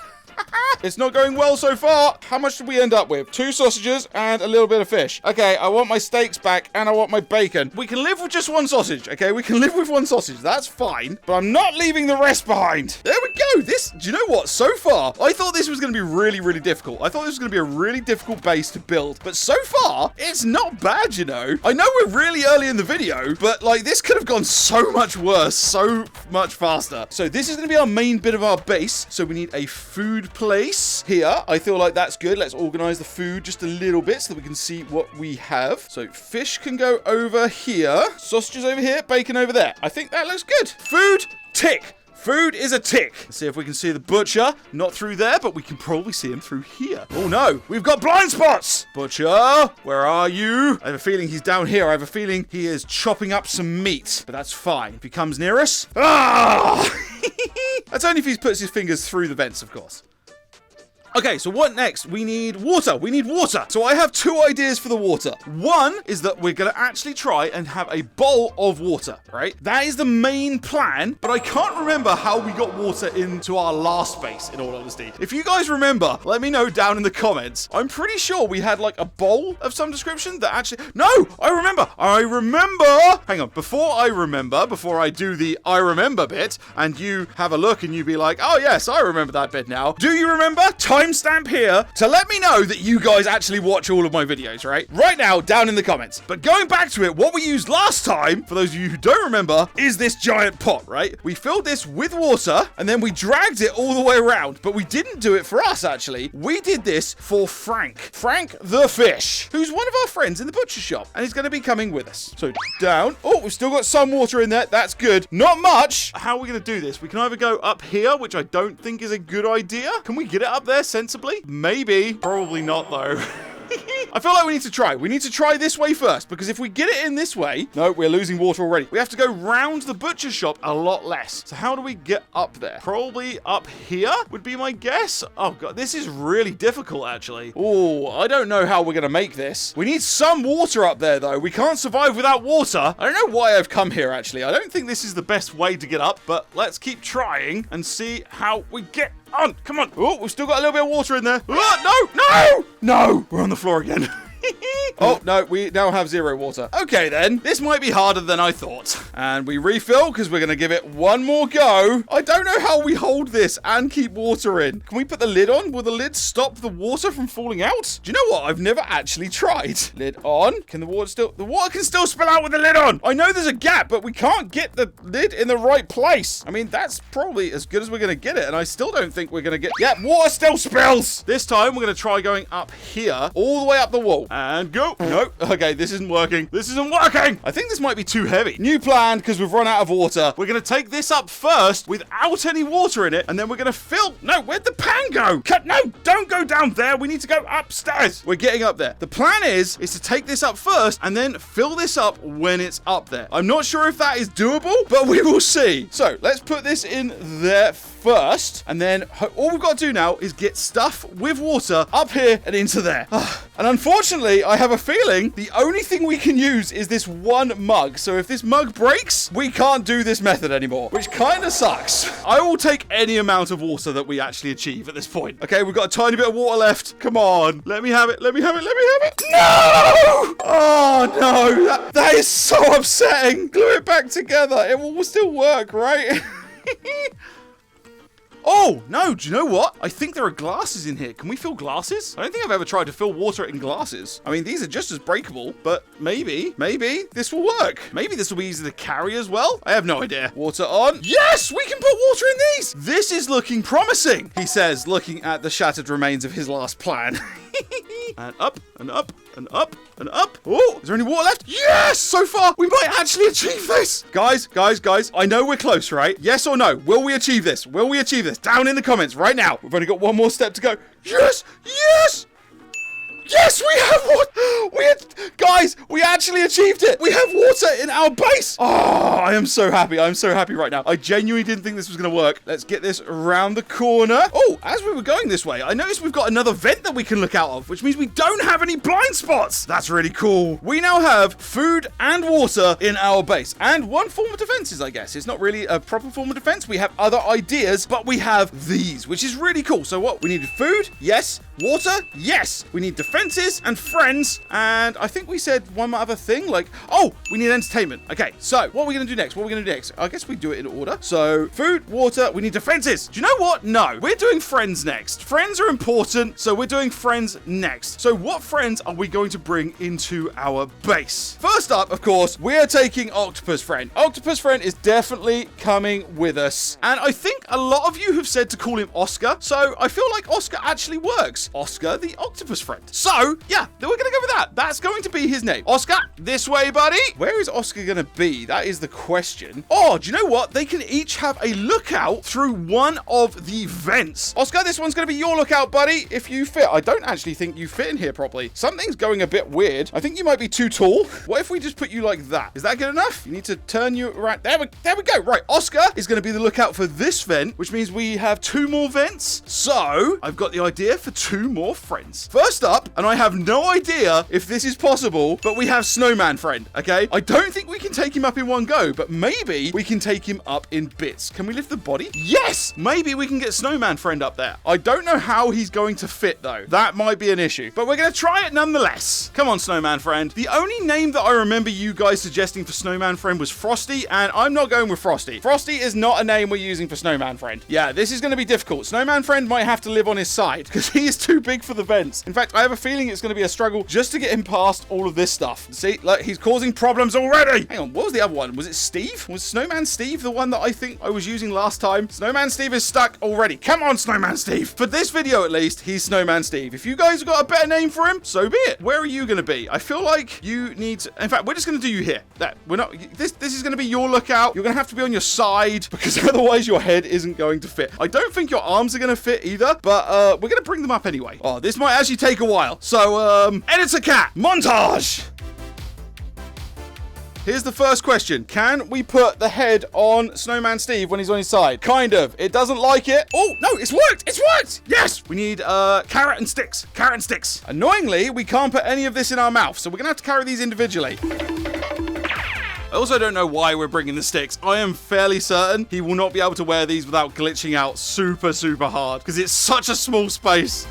It's not going well so far. How much did we end up with? 2 sausages and a little bit of fish. Okay, I want my steaks back and I want my bacon. We can live with just 1 sausage, okay? We can live with 1 sausage. That's fine. But I'm not leaving the rest behind. There we go. This, do you know what? So far, I thought this was going to be really, really difficult. I thought this was going to be a really difficult base to build. But so far, it's not bad, you know? I know we're really early in the video, but like this could have gone so much worse, so much faster. So this is going to be our main bit of our base. So we need a food place here. I feel like that's good. Let's organize the food just a little bit so that we can see what we have. So fish can go over here, sausages over here, bacon over there. I think that looks good. Food, tick. Food is a tick. Let's see if we can see the butcher. Not through there, but we can probably see him through here. Oh no, we've got blind spots. Butcher, where are you? I have a feeling he's down here. I have a feeling he is chopping up some meat, but that's fine. If he comes near us, that's only if he puts his fingers through the vents, of course. Okay, so what next? We need water. We need water. So I have 2 ideas for the water. One is that we're going to actually try and have a bowl of water, right? That is the main plan, but I can't remember how we got water into our last base, in all honesty. If you guys remember, let me know down in the comments. I'm pretty sure we had like a bowl of some description that actually... No, I remember. Hang on. Before I do the I remember bit, and you have a look and you be like, oh yes, I remember that bit now. Do you remember? Timestamp here to let me know that you guys actually watch all of my videos, right? Right now, down in the comments. But going back to it, what we used last time, for those of you who don't remember, is this giant pot, right? We filled this with water, and then we dragged it all the way around. But we didn't do it for us, actually. We did this for Frank. Frank the fish, who's one of our friends in the butcher shop, and he's going to be coming with us. So down. Oh, we've still got some water in there. That's good. Not much. How are we going to do this? We can either go up here, which I don't think is a good idea. Can we get it up there sensibly? Maybe. Probably not, though. I feel like we need to try. We need to try this way first, because if we get it in this way... No, we're losing water already. We have to go round the butcher shop a lot less. So how do we get up there? Probably up here would be my guess. Oh, God, this is really difficult, actually. Oh, I don't know how we're going to make this. We need some water up there, though. We can't survive without water. I don't know why I've come here, actually. I don't think this is the best way to get up, but let's keep trying and see how we get on. Come on. Oh, we've still got a little bit of water in there. Oh, no. We're on the floor again. Oh, no, we now have 0 water. Okay, then. This might be harder than I thought. And we refill because we're going to give it one more go. I don't know how we hold this and keep water in. Can we put the lid on? Will the lid stop the water from falling out? Do you know what? I've never actually tried. Lid on. Can the water still... The water can still spill out with the lid on. I know there's a gap, but we can't get the lid in the right place. I mean, that's probably as good as we're going to get it. And I still don't think we're going to get... Yeah, water still spills. This time, we're going to try going up here, all the way up the wall. And go. No. Okay, this isn't working. This isn't working. I think this might be too heavy. New plan, because we've run out of water. We're going to take this up first without any water in it, and then we're going to fill... No, where'd the pan go? No, don't go down there. We need to go upstairs. We're getting up there. The plan is to take this up first and then fill this up when it's up there. I'm not sure if that is doable, but we will see. So let's put this in there first, and then all we've got to do now is get stuff with water up here and into there. And unfortunately, I have a feeling the only thing we can use is this one mug. So if this mug breaks, we can't do this method anymore, which kind of sucks. I will take any amount of water that we actually achieve at this point. Okay, we've got a tiny bit of water left. Come on. Let me have it. Let me have it. Let me have it. No! Oh, no. That is so upsetting. Glue it back together. It will still work, right? Oh, no, do you know what? I think there are glasses in here. Can we fill glasses? I don't think I've ever tried to fill water in glasses. I mean, these are just as breakable, but maybe this will work. Maybe this will be easy to carry as well. I have no idea. Water on. Yes, we can put water in these. This is looking promising, he says, looking at the shattered remains of his last plan. And up, and up, and up, and up. Oh, is there any water left? Yes! So far, we might actually achieve this. Guys, I know we're close, right? Yes or no? Will we achieve this? Will we achieve this? Down in the comments right now. We've only got one more step to go. Yes! Yes! Yes, we have water. Guys, we actually achieved it. We have water in our base. Oh, I am so happy. I'm so happy right now. I genuinely didn't think this was going to work. Let's get this around the corner. Oh, as we were going this way, I noticed we've got another vent that we can look out of, which means we don't have any blind spots. That's really cool. We now have food and water in our base and one form of defenses, I guess. It's not really a proper form of defense. We have other ideas, but we have these, which is really cool. So what? We needed food. Yes. Water. Yes. We need defenses and friends, and I think we said one other thing, like, oh, we need entertainment. Okay, so what are we gonna do next? I guess we do it in order. So food, water, we need defenses. Do you know what? No, we're doing friends next. Friends are important, so we're doing friends next. So what friends are we going to bring into our base? First up, of course, we are taking Octopus Friend. Octopus Friend is definitely coming with us, and I think a lot of you have said to call him Oscar, so I feel like Oscar actually works. Oscar the Octopus Friend. So, yeah, then we're going to go with that. That's going to be his name. Oscar, this way, buddy. Where is Oscar going to be? That is the question. Oh, do you know what? They can each have a lookout through one of the vents. Oscar, this one's going to be your lookout, buddy, if you fit. I don't actually think you fit in here properly. Something's going a bit weird. I think you might be too tall. What if we just put you like that? Is that good enough? You need to turn you around. There we go. Right, Oscar is going to be the lookout for this vent, which means we have 2 more vents. So, I've got the idea for 2 more friends. First up, and I have no idea if this is possible, but we have Snowman Friend, okay? I don't think we can take him up in one go, but maybe we can take him up in bits. Can we lift the body? Yes! Maybe we can get Snowman Friend up there. I don't know how he's going to fit, though. That might be an issue, but we're going to try it nonetheless. Come on, Snowman Friend. The only name that I remember you guys suggesting for Snowman Friend was Frosty, and I'm not going with Frosty. Frosty is not a name we're using for Snowman Friend. Yeah, this is going to be difficult. Snowman Friend might have to live on his side, because he is too big for the vents. In fact, I have a feeling it's going to be a struggle just to get him past all of this stuff. See, look, he's causing problems already. Hang on, what was the other one? Was it Steve? Was Snowman Steve the one that I think I was using last time? Snowman Steve is stuck already. Come on, Snowman Steve. For this video, at least, he's Snowman Steve. If you guys have got a better name for him, so be it. Where are you going to be? I feel like you need to... In fact, we're just going to do you here. That we're not... This is going to be your lookout. You're going to have to be on your side because otherwise your head isn't going to fit. I don't think your arms are going to fit either, but we're going to bring them up anyway. Oh, this might actually take a while. So, Editor Cat, montage! Here's the first question. Can we put the head on Snowman Steve when he's on his side? Kind of. It doesn't like it. Oh, no, it's worked. It's worked. Yes. We need carrot and sticks. Carrot and sticks. Annoyingly, we can't put any of this in our mouth, so we're going to have to carry these individually. I also don't know why we're bringing the sticks. I am fairly certain he will not be able to wear these without glitching out super, super hard because it's such a small space.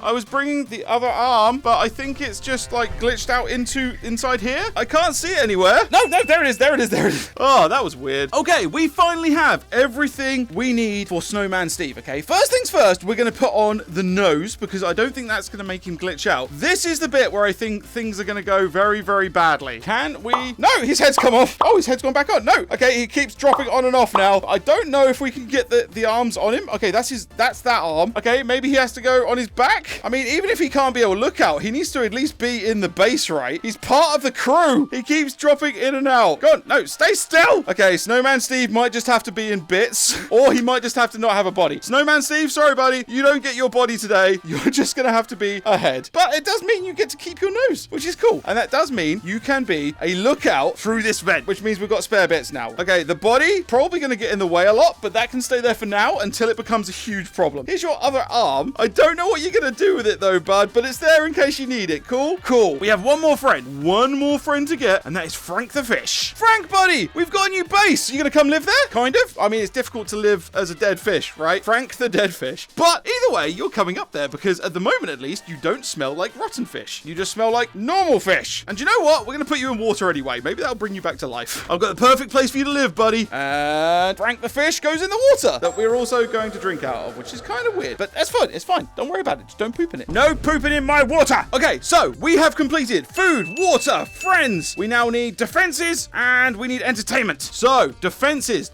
I was bringing the other arm, but I think it's just like glitched out inside here. I can't see it anywhere. No, there it is. Oh, that was weird. Okay, we finally have everything we need for Snowman Steve, okay? First things first, we're going to put on the nose because I don't think that's going to make him glitch out. This is the bit where I think things are going to go very, very badly. Can we? No, his head's come off. Oh, his head's gone back on. No. Okay, he keeps dropping on and off now. I don't know if we can get the arms on him. Okay, that's that arm. Okay, maybe he has to go on his back. I mean, even if he can't be a lookout, he needs to at least be in the base, right? He's part of the crew. He keeps dropping in and out. Go on. No, stay still. Okay, Snowman Steve might just have to be in bits, or he might just have to not have a body. Snowman Steve, sorry, buddy. You don't get your body today. You're just going to have to be a head. But it does mean you get to keep your nose, which is cool. And that does mean you can be a lookout through this vent, which means we've got spare bits now. Okay, the body probably going to get in the way a lot, but that can stay there for now until it becomes a huge problem. Here's your other arm. I don't know what you're going to do with it, though, bud, but it's there in case you need it. Cool? Cool. We have one more friend to get, and that is Frank the fish. Frank, buddy, we've got a new base. You gonna come live there? Kind of. I mean, it's difficult to live as a dead fish, right? Frank the dead fish. But either way, you're coming up there because at the moment, at least, you don't smell like rotten fish. You just smell like normal fish. And you know what? We're gonna put you in water anyway. Maybe that'll bring you back to life. I've got the perfect place for you to live, buddy. And Frank the fish goes in the water that we're also going to drink out of, which is kind of weird, but that's fine. It's fine. Don't worry about it. Just don't poop in it. No pooping in my water. Okay, so we have completed food, water, friends. We now need defenses and we need entertainment. So, defenses.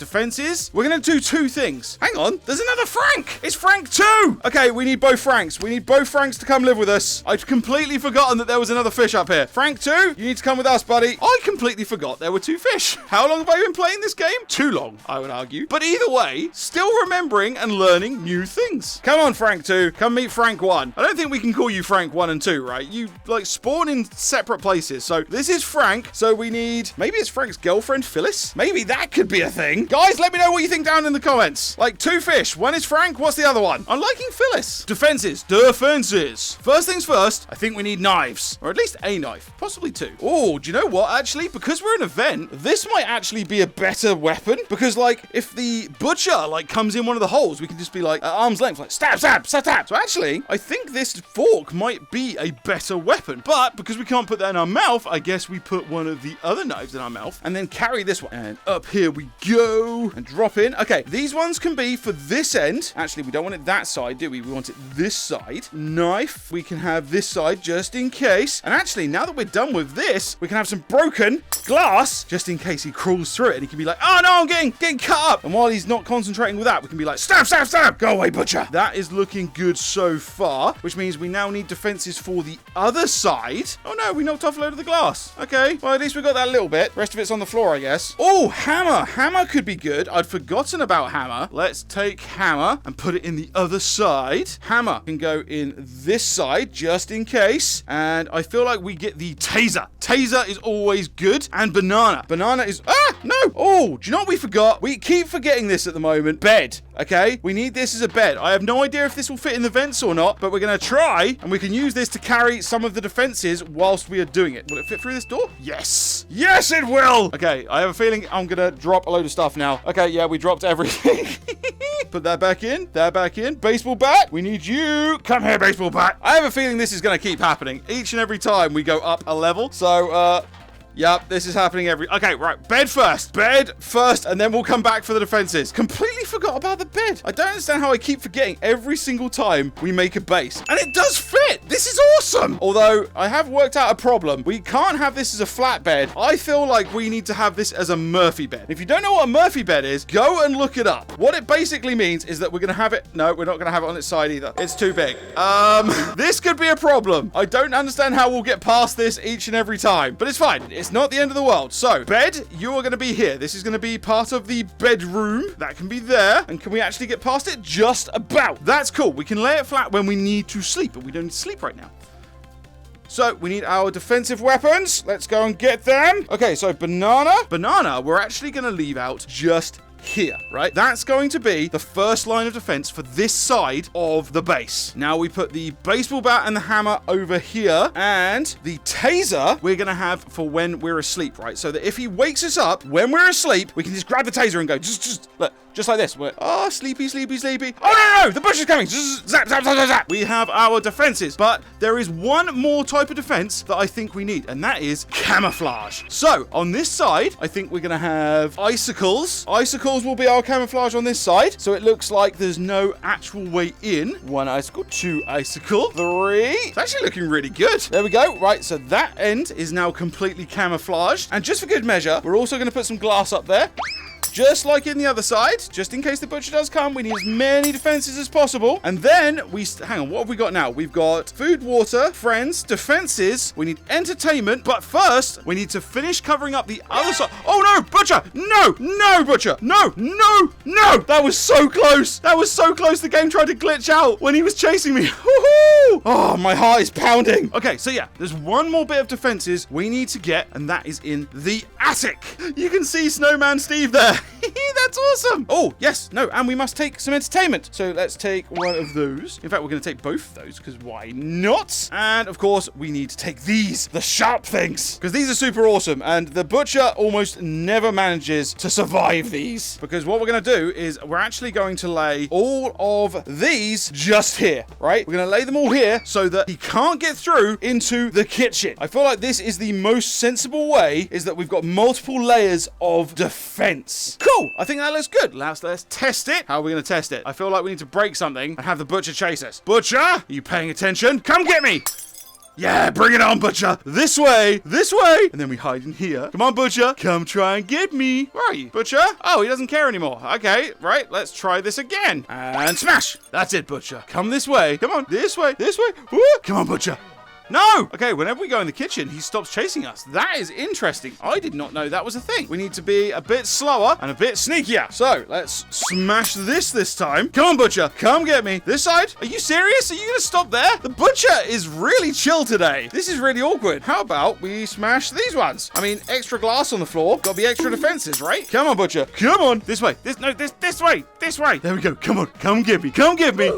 We're going to do 2 things. Hang on, there's another Frank. It's Frank 2. Okay, we need both Franks. We need both Franks to come live with us. I'd completely forgotten that there was another fish up here. Frank 2, you need to come with us, buddy. I completely forgot there were 2 fish. How long have I been playing this game? Too long, I would argue. But either way, still remembering and learning new things. Come on, Frank 2. Come meet Frank 1. I don't think we can call you Frank 1 and 2, right? You, like, spawn in separate places. So this is Frank. So we need... Maybe it's Frank's girlfriend, Phyllis? Maybe that could be a thing. Guys, let me know what you think down in the comments. Like, 2 fish. One is Frank. What's the other one? I'm liking Phyllis. Defenses. First things first, I think we need knives. Or at least a knife. Possibly 2. Oh, do you know what, actually? Because we're in an event, this might actually be a better weapon. Because, like, if the butcher, like, comes in one of the holes, we can just be, like, at arm's length, like, stab. So actually, I think this fork might be a better weapon. But because we can't put that in our mouth, I guess we put one of the other knives in our mouth and then carry this one. And up here we go and drop in. Okay, these ones can be for this end. Actually, we don't want it that side, do we? We want it this side. Knife. We can have this side just in case. And actually, now that we're done with this, we can have some broken glass just in case he crawls through it and he can be like, oh no, I'm getting cut up. And while he's not concentrating with that, we can be like, stab. Go away, butcher. That is looking good so far, which means we now need defenses for the other side. Oh no, we knocked off a load of the glass. Okay, well, at least we got that little bit. The rest of it's on the floor, I guess. Oh, hammer. Hammer could be good. I'd forgotten about hammer. Let's take hammer and put it in the other side. Hammer can go in this side just in case. And I feel like we get the taser. Taser is always good. And banana. Banana is... Ah, no. Oh, do you know what we forgot? We keep forgetting this at the moment. Bed. Okay, we need this as a bed. I have no idea if this will fit in the vents or not, but we're going to try, and we can use this to carry some of the defenses whilst we are doing it. Will it fit through this door? Yes. Yes, it will. Okay, I have a feeling I'm going to drop a load of stuff now. Okay, yeah, we dropped everything. Put that back in. That back in. Baseball bat. We need you. Come here, baseball bat. I have a feeling this is going to keep happening each and every time we go up a level. So, yep, this is happening Okay, right. Bed first, and then we'll come back for the defenses. Completely forgot about the bed. I don't understand how I keep forgetting every single time we make a base. And it does fit. This is awesome. Although, I have worked out a problem. We can't have this as a flat bed. I feel like we need to have this as a Murphy bed. If you don't know what a Murphy bed is, go and look it up. What it basically means is that we're going to have it... No, we're not going to have it on its side either. It's too big. This could be a problem. I don't understand how we'll get past this each and every time. But it's fine. It's not the end of the world. So, bed, you are going to be here. This is going to be part of the bedroom. That can be there. And can we actually get past it? Just about. That's cool. We can lay it flat when we need to sleep, but we don't need to sleep right now. So, we need our defensive weapons. Let's go and get them. Okay, so banana. Banana, we're actually going to leave out just here, right? That's going to be the first line of defense for this side of the base. Now we put the baseball bat and the hammer over here, and the taser we're going to have for when we're asleep, right? So that if he wakes us up when we're asleep, we can just grab the taser and go, look, just like this. We're, oh, sleepy. Oh, no, the bush is coming. Zap. We have our defenses, but there is one more type of defense that I think we need, and that is camouflage. So on this side, I think we're going to have icicles. Icicles will be our camouflage on this side, so it looks like there's no actual way in. 1 icicle, 2 icicle, 3. It's actually looking really good. There we go. Right, so that end is now completely camouflaged, and just for good measure, we're also going to put some glass up there. Just like in the other side, just in case the butcher does come, we need as many defenses as possible. And then we... Hang on, what have we got now? We've got food, water, friends, defenses. We need entertainment. But first, we need to finish covering up the other side. Oh, no, butcher! No, butcher! No! That was so close! The game tried to glitch out when he was chasing me. Woohoo! Oh, my heart is pounding. Okay, so yeah, there's one more bit of defenses we need to get, and that is in the attic. You can see Snowman Steve there. That's awesome. Oh, yes. No, and we must take some entertainment. So let's take one of those. In fact, we're going to take both of those because why not? And of course, we need to take these, the sharp things, because these are super awesome. And the butcher almost never manages to survive these, because what we're going to do is we're actually going to lay all of these just here, right? We're going to lay them all here so that he can't get through into the kitchen. I feel like this is the most sensible way, is that we've got multiple layers of defense. Cool. I think think that looks good. Let's test it. How are we going to test it? I feel like we need to break something and have the butcher chase us. Butcher, are you paying attention? Come get me. Yeah, bring it on, Butcher. This way. And then we hide in here. Come on, Butcher. Come try and get me. Where are you, Butcher? Oh, he doesn't care anymore. Okay, right. Let's try this again. And smash. That's it, Butcher. Come this way. Come on. This way. Woo. Come on, Butcher. No! Okay, whenever we go in the kitchen, he stops chasing us. That is interesting. I did not know that was a thing. We need to be a bit slower and a bit sneakier. So, let's smash this time. Come on, Butcher. Come get me. This side? Are you serious? Are you going to stop there? The Butcher is really chill today. This is really awkward. How about we smash these ones? I mean, extra glass on the floor. Got to be extra defenses, right? Come on, Butcher. Come on. This way. This way. This way. There we go. Come on. Come get me. Come get me.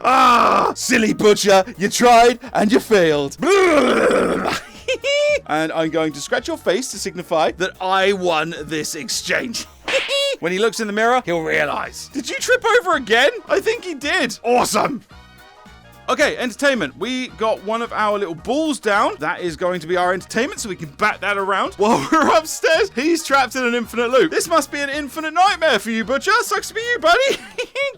Ah, silly Butcher, you tried and you failed. And I'm going to scratch your face to signify that I won this exchange. When he looks in the mirror, he'll realize. Did you trip over again? I think he did. Awesome. Okay, entertainment. We got one of our little balls down. That is going to be our entertainment, so we can bat that around. While we're upstairs, he's trapped in an infinite loop. This must be an infinite nightmare for you, Butcher. Sucks to be you, buddy.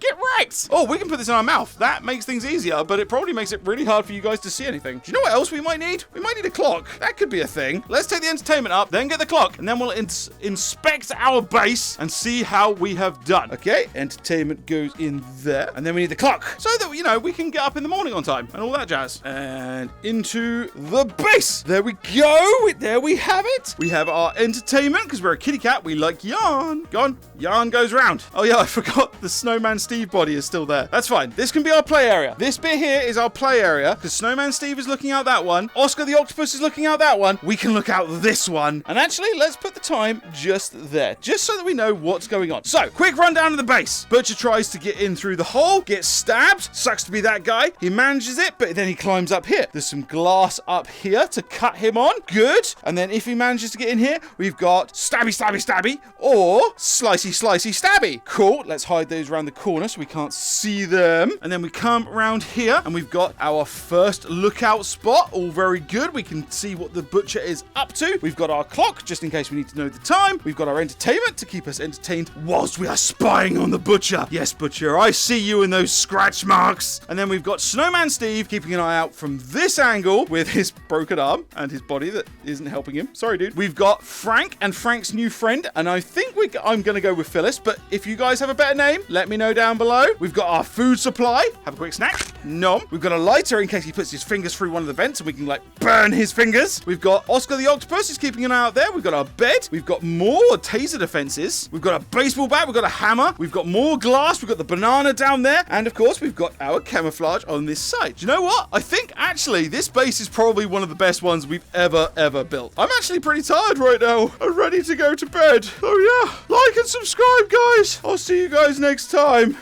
Get wrecked. Oh, we can put this in our mouth. That makes things easier, but it probably makes it really hard for you guys to see anything. Do you know what else we might need? We might need a clock. That could be a thing. Let's take the entertainment up, then get the clock, and then we'll inspect our base and see how we have done. Okay, entertainment goes in there, and then we need the clock so that, you know, we can get up in the morning on time and all that jazz. And into the base. There we go. There we have it. We have our entertainment because we're a kitty cat. We like yarn. Go on. Yarn goes round. Oh yeah, I forgot the Snowman Steve body is still there. That's fine. This can be our play area. This bit here is our play area because Snowman Steve is looking out that one. Oscar the Octopus is looking out that one. We can look out this one. And actually, let's put the time just there, just so that we know what's going on. So, quick rundown of the base. Butcher tries to get in through the hole, gets stabbed. Sucks to be that guy. He manages it, but then he climbs up here. There's some glass up here to cut him on. Good. And then if he manages to get in here, we've got stabby, stabby, stabby, or slicey, slicey, stabby. Cool. Let's hide those around the corner so we can't see them. And then we come around here and we've got our first lookout spot. All very good. We can see what the Butcher is up to. We've got our clock just in case we need to know the time. We've got our entertainment to keep us entertained whilst we are spying on the Butcher. Yes, Butcher, I see you in those scratch marks. And then we've got Snowman Steve keeping an eye out from this angle with his broken arm and his body that isn't helping him. Sorry, dude. We've got Frank and Frank's new friend, and I think I'm going to go with Phyllis, but if you guys have a better name, let me know down below. We've got our food supply. Have a quick snack. Nom. We've got a lighter in case he puts his fingers through one of the vents and we can, like, burn his fingers. We've got Oscar the Octopus is keeping an eye out there. We've got our bed. We've got more taser defenses. We've got a baseball bat. We've got a hammer. We've got more glass. We've got the banana down there. And, of course, we've got our camouflage on this side. Do you know what? I think, actually, this base is probably one of the best ones we've ever built. I'm actually pretty tired right now. I'm ready to go to bed. Oh, yeah. Like and subscribe, guys. I'll see you guys next time.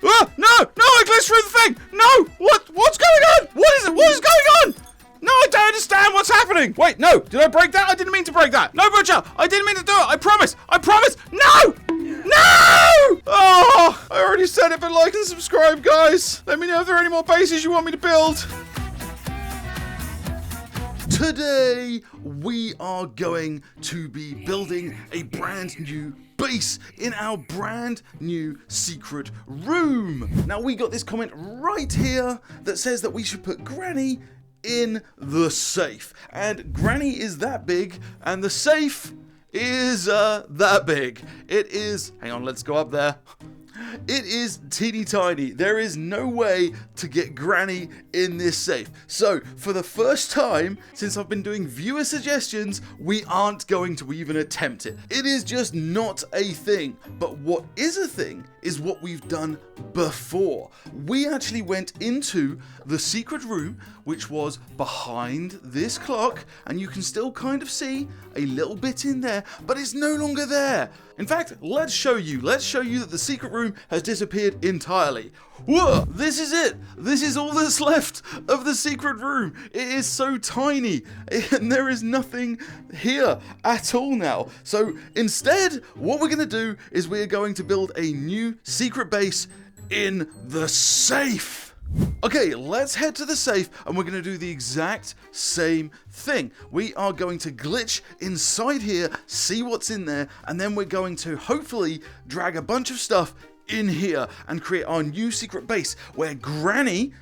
Ah, no, I glitched through the thing. No, what's going on? What is it? What is going on? No, I don't understand what's happening. Wait, no, did I break that? I didn't mean to break that. No, Butcher, I didn't mean to do it. I promise. No! Oh, I already said it, but like and subscribe, guys. Let me know if there are any more bases you want me to build. Today, we are going to be building a brand new base in our brand new secret room. Now, we got this comment right here that says that we should put Granny in the safe. And Granny is that big, and the safe is that big. It is, hang on, let's go up there. It is teeny tiny. There is no way to get Granny in this safe. So, for the first time since I've been doing viewer suggestions, we aren't going to even attempt it. It is just not a thing. But what is a thing is what we've done before. We actually went into the secret room, which was behind this clock, and you can still kind of see a little bit in there, but it's no longer there. In fact, let's show you that the secret room has disappeared entirely. Whoa, this is it. This is all that's left of the secret room. It is so tiny, and there is nothing here at all now. So instead, what we're going to do is we're going to build a new secret base in the safe. Okay, let's head to the safe, and we're going to do the exact same thing. We are going to glitch inside here, see what's in there, and then we're going to hopefully drag a bunch of stuff in here and create our new secret base where Granny,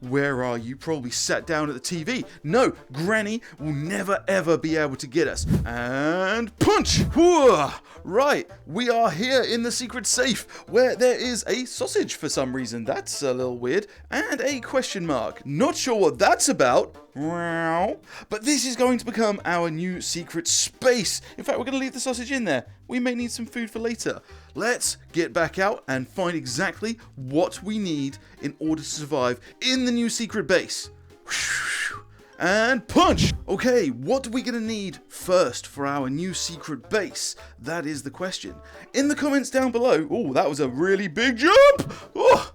where are you? Probably sat down at the TV. No, Granny will never ever be able to get us. And punch! Whoa! Right, we are here in the secret safe where there is a sausage for some reason. That's a little weird. And a question mark. Not sure what that's about. But this is going to become our new secret space. In fact, we're going to leave the sausage in there. We may need some food for later. Let's get back out and find exactly what we need in order to survive in the new secret base. And punch! Okay, what are we going to need first for our new secret base? That is the question. In the comments down below. Oh, that was a really big jump! Oh,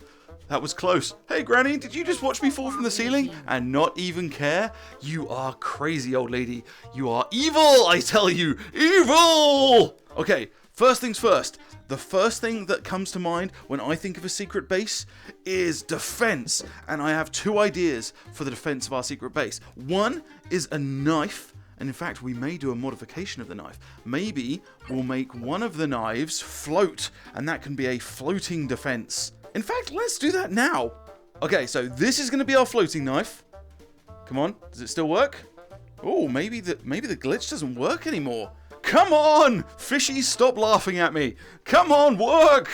that was close. Hey, Granny, did you just watch me fall from the ceiling and not even care? You are crazy, old lady. You are evil, I tell you. Evil! Okay, first things first. The first thing that comes to mind when I think of a secret base is defense. And I have two ideas for the defense of our secret base. One is a knife. And in fact, we may do a modification of the knife. Maybe we'll make one of the knives float. And that can be a floating defense. In fact, let's do that now. Okay, so this is going to be our floating knife. Come on, does it still work? Oh, maybe the glitch doesn't work anymore. Come on! Fishy, stop laughing at me. Come on, work!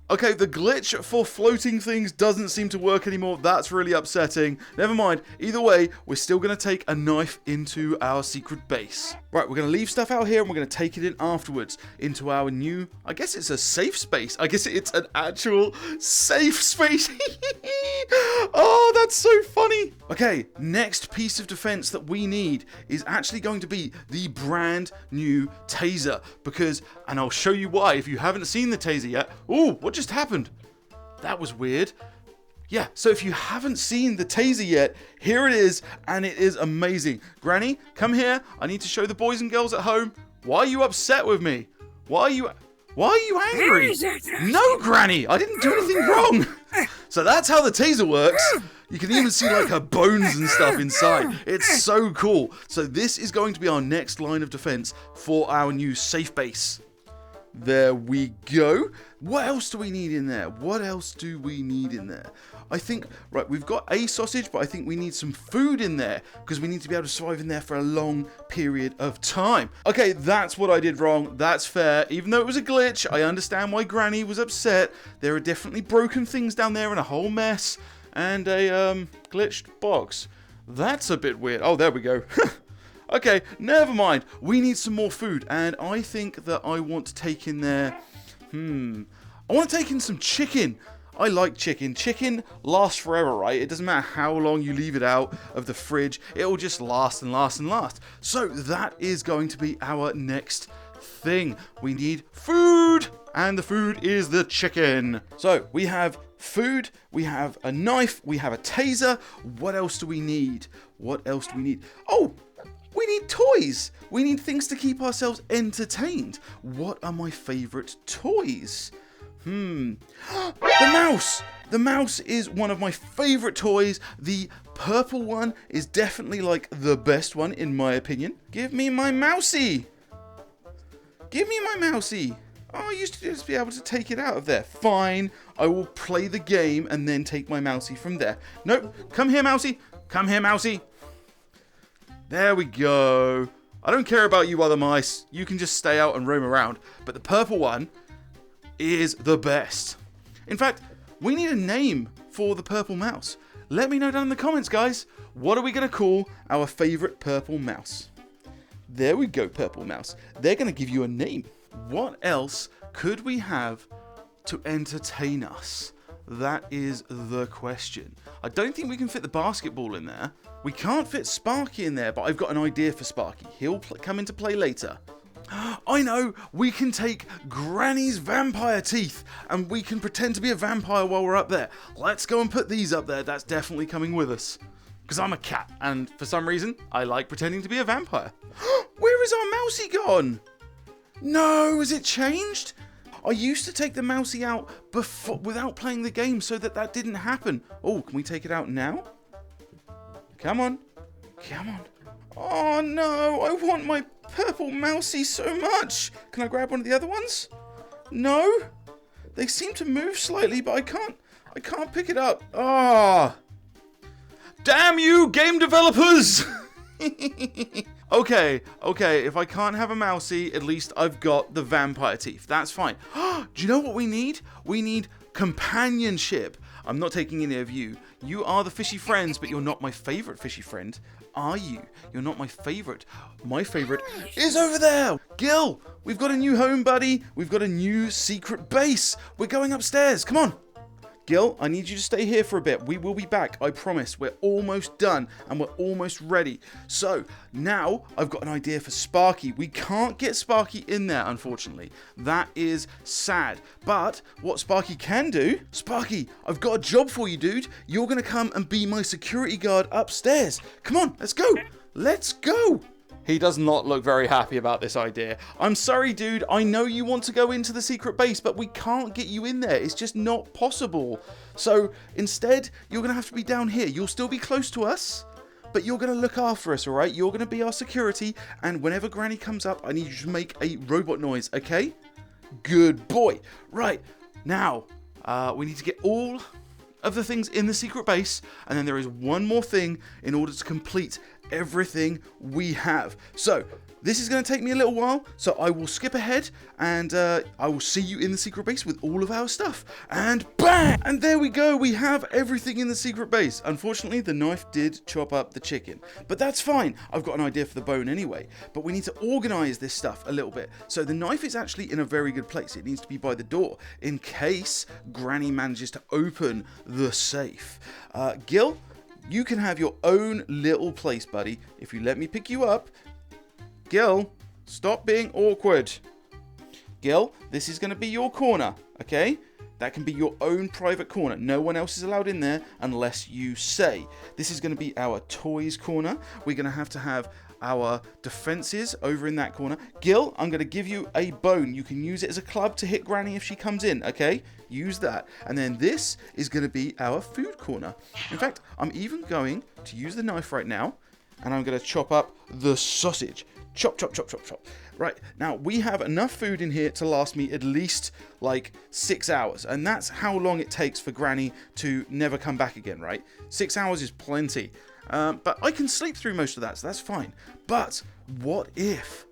Okay, the glitch for floating things doesn't seem to work anymore. That's really upsetting. Never mind. Either way, we're still going to take a knife into our secret base. Right, we're going to leave stuff out here and we're going to take it in afterwards into our new, I guess it's a safe space. I guess it's an actual safe space. Oh, that's so funny. Okay, next piece of defense that we need is actually going to be the brand new taser. Because, and I'll show you why if you haven't seen the taser yet. Oh, what just happened? That was weird. Yeah, so if you haven't seen the taser yet, here it is, and it is amazing. Granny, come here. I need to show the boys and girls at home. Why are you upset with me? Why are you angry? No, Granny, I didn't do anything wrong. So that's how the taser works. You can even see like her bones and stuff inside. It's so cool. So this is going to be our next line of defense for our new safe base. There we go. What else do we need in there? What else do we need in there? I think, right, we've got a sausage, but I think we need some food in there because we need to be able to survive in there for a long period of time. Okay, that's what I did wrong. That's fair. Even though it was a glitch, I understand why Granny was upset. There are definitely broken things down there and a whole mess and a glitched box. That's a bit weird. Oh, there we go. Okay, never mind. We need some more food, and I think that I want to take in there... I want to take in some chicken. I like chicken. Chicken lasts forever, right? It doesn't matter how long you leave it out of the fridge. It will just last and last and last. So that is going to be our next thing. We need food, and the food is the chicken. So we have food, we have a knife, we have a taser. What else do we need? What else do we need? Oh! We need toys. We need things to keep ourselves entertained. What are my favorite toys? The mouse. The mouse is one of my favorite toys. The purple one is definitely like the best one in my opinion. Give me my mousey. Give me my mousey. Oh, I used to just be able to take it out of there. Fine. I will play the game and then take my mousey from there. Nope. Come here, mousey. Come here, mousey. There we go. I don't care about you other mice. You can just stay out and roam around. But the purple one is the best. In fact, we need a name for the purple mouse. Let me know down in the comments, guys. What are we going to call our favorite purple mouse? There we go, purple mouse. They're going to give you a name. What else could we have to entertain us? That is the question. I don't think we can fit the basketball in there. We can't fit Sparky in there, but I've got an idea for Sparky. He'll come into play later. I know! We can take Granny's vampire teeth, and we can pretend to be a vampire while we're up there. Let's go and put these up there. That's definitely coming with us. Because I'm a cat, and for some reason, I like pretending to be a vampire. Where is our mousey gone? No, has it changed? I used to take the mousey out before without playing the game so that didn't happen. Oh, can we take it out now? Come on. Come on. Oh no, I want my purple mousey so much. Can I grab one of the other ones? No? They seem to move slightly, but I can't pick it up. Ah. Damn you, game developers! Okay, if I can't have a mousey, at least I've got the vampire teeth. That's fine. Do you know what we need? We need companionship. I'm not taking any of you. You are the fishy friends, but you're not my favorite fishy friend, are you? You're not my favorite. My favorite is over there. Gil, we've got a new home, buddy. We've got a new secret base. We're going upstairs. Come on. Gil, I need you to stay here for a bit. We will be back, I promise. We're almost done, and we're almost ready. So, now, I've got an idea for Sparky. We can't get Sparky in there, unfortunately. That is sad. But, what Sparky can do... Sparky, I've got a job for you, dude. You're going to come and be my security guard upstairs. Come on, let's go. Let's go. He does not look very happy about this idea. I'm sorry, dude. I know you want to go into the secret base, but we can't get you in there. It's just not possible. So instead, you're going to have to be down here. You'll still be close to us, but you're going to look after us, all right? You're going to be our security, and whenever Granny comes up, I need you to make a robot noise, okay? Good boy. Right, now, we need to get all of the things in the secret base, and then there is one more thing in order to complete everything we have. So this is going to take me a little while, so I will skip ahead, and I will see you in the secret base with all of our stuff. And bang! And there we go, we have everything in the secret base. Unfortunately, the knife did chop up the chicken, but that's fine. I've got an idea for the bone anyway, but we need to organize this stuff a little bit. So the knife is actually in a very good place. It needs to be by the door in case Granny manages to open the safe. Gil, you can have your own little place, buddy. If you let me pick you up. Gil, stop being awkward. Gil, this is going to be your corner, okay? That can be your own private corner. No one else is allowed in there unless you say. This is going to be our toys corner. We're going to have our defenses over in that corner. Gil, I'm going to give you a bone. You can use it as a club to hit Granny if she comes in, okay? Use that. And then this is going to be our food corner. In fact, I'm even going to use the knife right now, and I'm going to chop up the sausage. Chop, chop, chop, chop, chop. Right, now we have enough food in here to last me at least like 6 hours, and that's how long it takes for Granny to never come back again, right? 6 hours is plenty. But I can sleep through most of that, so that's fine. But what if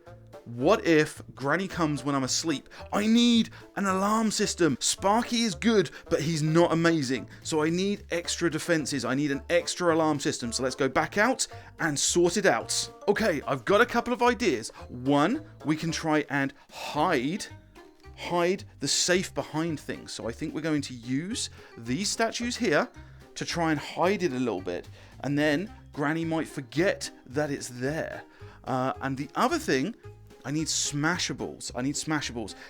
Granny comes when I'm asleep? I need an alarm system. Sparky is good, but he's not amazing. So I need extra defenses. I need an extra alarm system. So let's go back out and sort it out. Okay, I've got a couple of ideas. One, we can try and hide the safe behind things. So I think we're going to use these statues here to try and hide it a little bit. And then Granny might forget that it's there. And the other thing, I need smashables.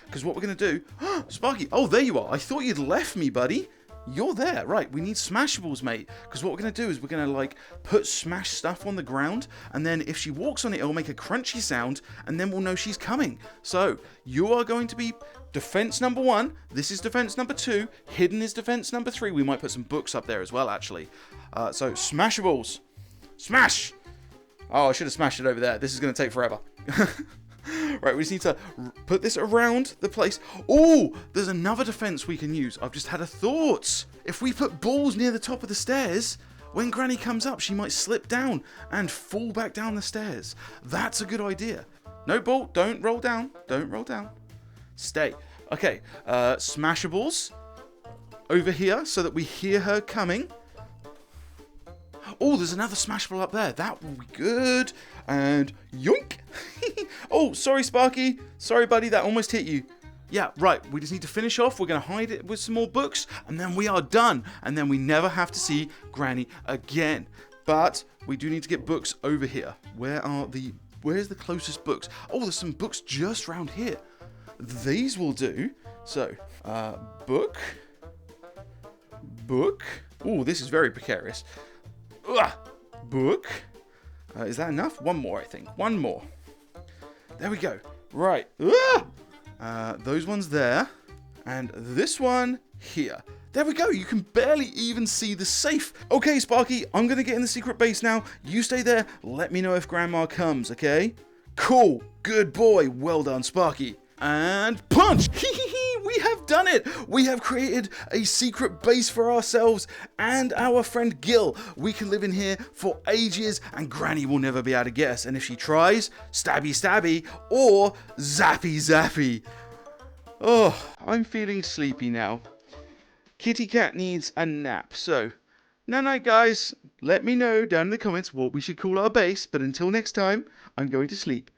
Because what we're going to do... Sparky, oh, there you are. I thought you'd left me, buddy. You're there. Right, we need smashables, mate. Because what we're going to do is we're going to, like, put smash stuff on the ground. And then if she walks on it, it'll make a crunchy sound. And then we'll know she's coming. So, you are going to be defense number 1. This is defense number 2. Hidden is defense number 3. We might put some books up there as well, actually. So, smashables. Smash! Oh, I should have smashed it over there. This is going to take forever. Right, we just need to put this around the place. Oh, there's another defense we can use. I've just had a thought. If we put balls near the top of the stairs, when Granny comes up, she might slip down and fall back down the stairs. That's a good idea. No, ball, don't roll down. Don't roll down. Stay. Okay, smashables over here so that we hear her coming. Oh, there's another smashable up there. That will be good. And yoink. Oh, sorry, Sparky. Sorry, buddy. That almost hit you. Yeah, right. We just need to finish off. We're going to hide it with some more books. And then we are done. And then we never have to see Granny again. But we do need to get books over here. Where's the closest books? Oh, there's some books just around here. These will do. So, book. Oh, this is very precarious. Book. Is that enough? One more, I think. One more. There we go. Right. Those ones there. And this one here. There we go. You can barely even see the safe. Okay, Sparky, I'm going to get in the secret base now. You stay there. Let me know if Grandma comes, okay? Cool. Good boy. Well done, Sparky. And punch! We have done it! We have created a secret base for ourselves and our friend Gil. We can live in here for ages and Granny will never be able to get us. And if she tries, stabby stabby or zappy zappy. Oh, I'm feeling sleepy now. Kitty Cat needs a nap. So, night guys. Let me know down in the comments what we should call our base. But until next time, I'm going to sleep.